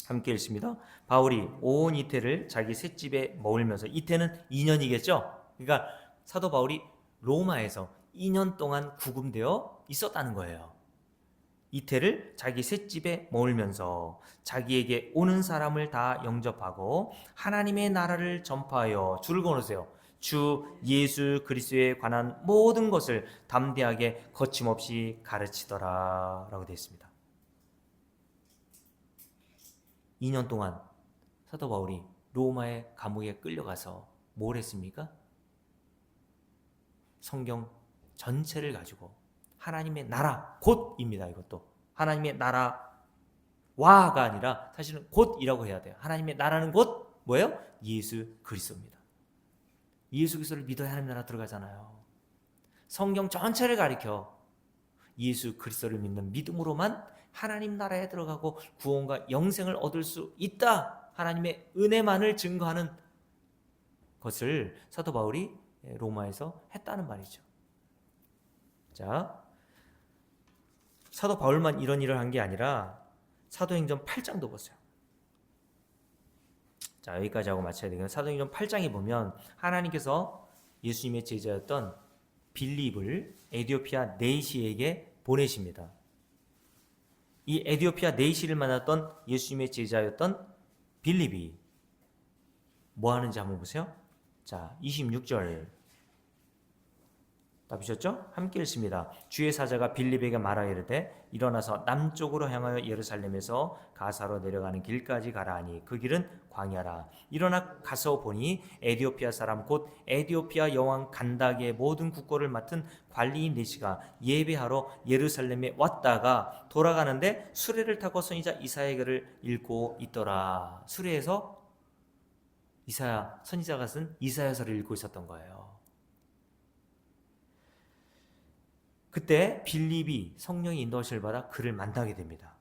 함께 읽습니다. 바울이 온 이태를 자기 셋집에 머물면서, 이태는 2년이겠죠. 그러니까 사도 바울이 로마에서 2년 동안 구금되어 있었다는 거예요. 이태를 자기 셋집에 머물면서 자기에게 오는 사람을 다 영접하고 하나님의 나라를 전파하여 줄을 거놓으세요. 주 예수 그리스도에 관한 모든 것을 담대하게 거침없이 가르치더라 라고 되어 있습니다. 2년 동안 사도 바울이 로마의 감옥에 끌려가서 뭘 했습니까? 성경 전체를 가지고 하나님의 나라 곧입니다. 이것도 하나님의 나라와가 아니라 사실은 곧이라고 해야 돼요. 하나님의 나라는 곧 뭐예요? 예수 그리스도입니다. 예수 그리스도를 믿어야 하나님 나라 들어가잖아요. 성경 전체를 가리켜 예수 그리스도를 믿는 믿음으로만 하나님 나라에 들어가고 구원과 영생을 얻을 수 있다. 하나님의 은혜만을 증거하는 것을 사도 바울이 로마에서 했다는 말이죠. 자, 사도 바울만 이런 일을 한 게 아니라 사도행전 8장도 보세요. 자, 여기까지 하고 마쳐야 되겠네요. 사도행전 8장에 보면 하나님께서 예수님의 제자였던 빌립을 에디오피아 네이시에게 보내십니다. 이 에디오피아 네이시를 만났던 예수님의 제자였던 빌립이 뭐 하는지 한번 보세요. 자, 26절 다 보셨죠? 함께 읽습니다. 주의 사자가 빌립에게 말하여 이르되 일어나서 남쪽으로 향하여 예루살렘에서 가사로 내려가는 길까지 가라 하니 그 길은 광야라. 일어나 가서 보니 에디오피아 사람 곧 에디오피아 여왕 간다게의 모든 국고를 맡은 관리인 네시가 예배하러 예루살렘에 왔다가 돌아가는데 수레를 타고 선지자 이사야의 글을 읽고 있더라. 수레에서 이사야 선지자가 쓴 이사야서를 읽고 있었던 거예요. 그때 빌립이 성령의 인도하심을 받아 그를 만나게 됩니다.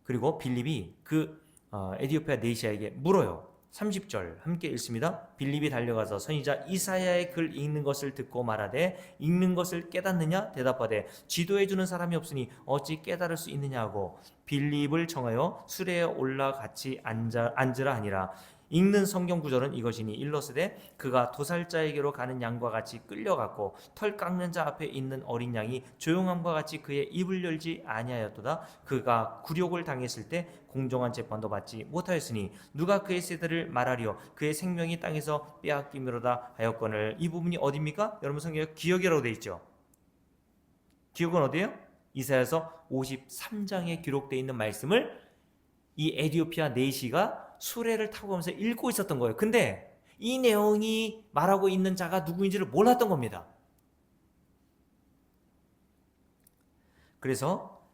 그리고 빌립이 그 에디오피아 네이시아에게 물어요. 30절 함께 읽습니다. 빌립이 달려가서 선지자 이사야의 글 읽는 것을 듣고 말하되 읽는 것을 깨닫느냐 대답하되 지도해 주는 사람이 없으니 어찌 깨달을 수 있느냐 하고 빌립을 청하여 수레에 올라 같이 앉으라 하니라. 읽는 성경 구절은 이것이니 일러스되 그가 도살자에게로 가는 양과 같이 끌려갔고 털 깎는 자 앞에 있는 어린 양이 조용함과 같이 그의 입을 열지 아니하였도다. 그가 굴욕을 당했을 때 공정한 재판도 받지 못하였으니 누가 그의 세대를 말하리요 그의 생명이 땅에서 빼앗김이로다 하였거늘. 이 부분이 어디입니까? 여러분 성경에 기억이라고 되어 있죠. 기억은 어디예요? 이사야서 53장에 기록되어 있는 말씀을 이 에디오피아 네이시가 수레를 타고 가면서 읽고 있었던 거예요. 근데 이 내용이 말하고 있는 자가 누구인지를 몰랐던 겁니다. 그래서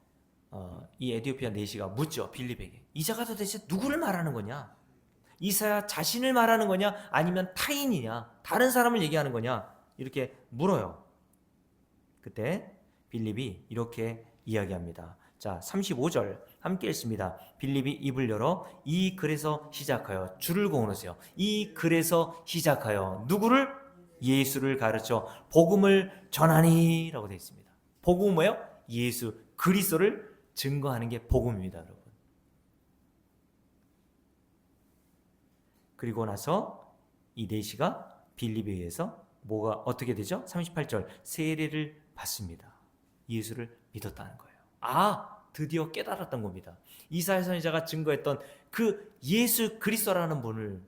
이 에디오피아 네이시가 묻죠. 빌립에게. 이 자가 도대체 누구를 말하는 거냐? 이사야 자신을 말하는 거냐? 아니면 타인이냐? 다른 사람을 얘기하는 거냐? 이렇게 물어요. 그때 빌립이 이렇게 이야기합니다. 자, 35절 함께 읽습니다. 빌립이 입을 열어 이 글에서 시작하여 줄을 그어놓으세요. 이 글에서 시작하여 누구를? 예수를 가르쳐 복음을 전하니 라고 되어 있습니다. 복음은 뭐예요? 예수 그리스도를 증거하는 게 복음입니다, 여러분. 그리고 나서 이 네시가 빌립에 의해서 뭐가 어떻게 되죠? 38절 세례를 받습니다. 예수를 믿었다는 거예요. 드디어 깨달았던 겁니다. 이사야 선지자가 증거했던 그 예수 그리스도라는 분을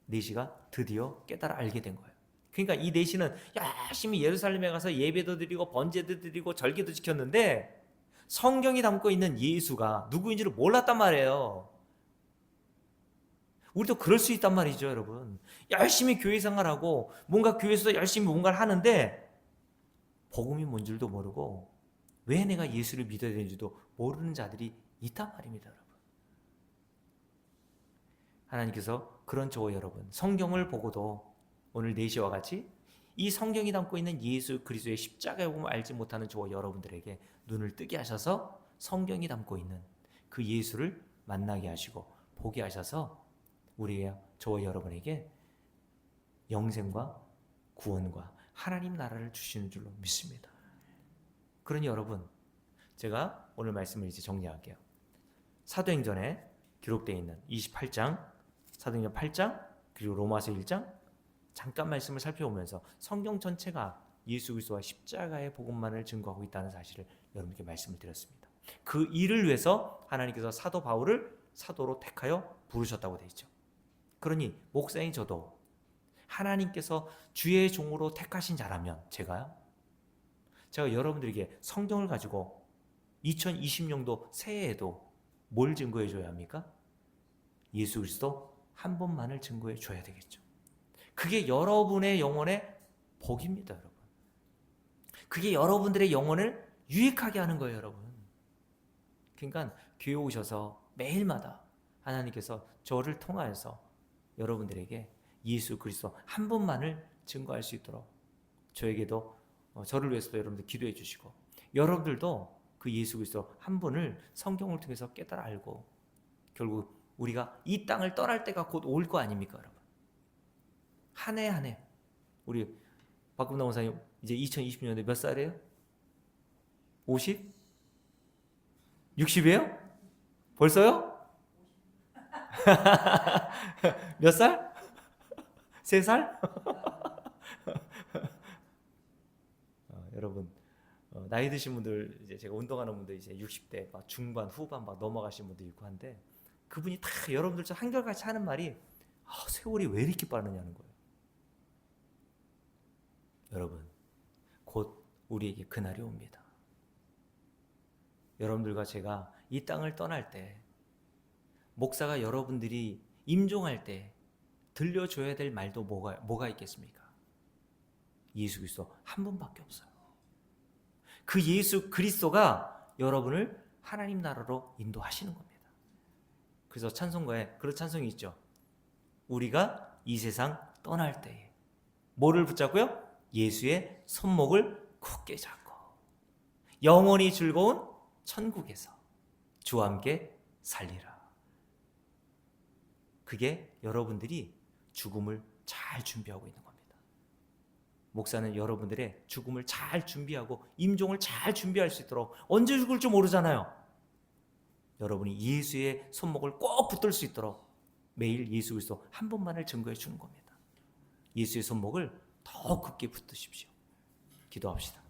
네시가 드디어 깨달아 알게 된 거예요. 그러니까 이 네시는 열심히 예루살렘에 가서 예배도 드리고 번제도 드리고 절기도 지켰는데 성경이 담고 있는 예수가 누구인지를 몰랐단 말이에요. 우리도 그럴 수 있단 말이죠, 여러분. 열심히 교회 생활하고 뭔가 교회에서 열심히 뭔가를 하는데 복음이 뭔 줄도 모르고 왜 내가 예수를 믿어야 되는지도 모르는 자들이 있단 말입니다, 여러분. 하나님께서 그런 저와 여러분, 성경을 보고도 오늘 네시와 같이 이 성경이 담고 있는 예수 그리스도의 십자가의 복음을 알지 못하는 저와 여러분들에게 눈을 뜨게 하셔서 성경이 담고 있는 그 예수를 만나게 하시고 보게 하셔서 우리의 저와 여러분에게 영생과 구원과 하나님 나라를 주시는 줄로 믿습니다. 그러니 여러분, 제가 오늘 말씀을 이제 정리할게요. 사도행전에 기록되어 있는 28장, 사도행전 8장, 그리고 로마서 1장 잠깐 말씀을 살펴보면서 성경 전체가 예수 그리스도와 십자가의 복음만을 증거하고 있다는 사실을 여러분께 말씀을 드렸습니다. 그 일을 위해서 하나님께서 사도 바울을 사도로 택하여 부르셨다고 되어 있죠. 그러니 목사인 저도 하나님께서 주의 종으로 택하신 자라면 제가 여러분들에게 성경을 가지고 2020년도 새해에도 뭘 증거해 줘야 합니까? 예수 그리스도 한 분만을 증거해 줘야 되겠죠. 그게 여러분의 영혼의 복입니다, 여러분. 그게 여러분들의 영혼을 유익하게 하는 거예요, 여러분. 그러니까 교회 오셔서 매일마다 하나님께서 저를 통하여서 여러분들에게 예수 그리스도 한 분만을 증거할 수 있도록 저에게도 저를 위해서도 여러분들 기도해 주시고 여러분들도 그 예수 그리스도 한 분을 성경을 통해서 깨달아 알고 결국 우리가 이 땅을 떠날 때가 곧 올 거 아닙니까, 여러분? 한 해 한 해 우리 박금남 원사님 이제 2020년에 몇 살이에요? 50? 60이에요? 벌써요? 몇 살? 3살? 여러분 나이 드신 분들 이제 제가 운동하는 분들 이제 60대 막 중반 후반 막 넘어가신 분도 있고 한데 그분이 다 여러분들처럼 한결같이 하는 말이 세월이 왜 이렇게 빠르냐는 거예요. 여러분 곧 우리에게 그날이 옵니다. 여러분들과 제가 이 땅을 떠날 때 목사가 여러분들이 임종할 때 들려줘야 될 말도 뭐가 있겠습니까? 예수 그리스도 한 분밖에 없어요. 그 예수 그리스도가 여러분을 하나님 나라로 인도하시는 겁니다. 그래서 찬송가에 그런 찬송이 있죠. 우리가 이 세상 떠날 때에 뭐를 붙잡고요? 예수의 손목을 굳게 잡고 영원히 즐거운 천국에서 주와 함께 살리라. 그게 여러분들이 죽음을 잘 준비하고 있는 겁니다. 목사는 여러분들의 죽음을 잘 준비하고 임종을 잘 준비할 수 있도록 언제 죽을지 모르잖아요. 여러분이 예수의 손목을 꼭 붙들 수 있도록 매일 예수 그리스도 한 분만을 증거해 주는 겁니다. 예수의 손목을 더 굳게 붙드십시오. 기도합시다.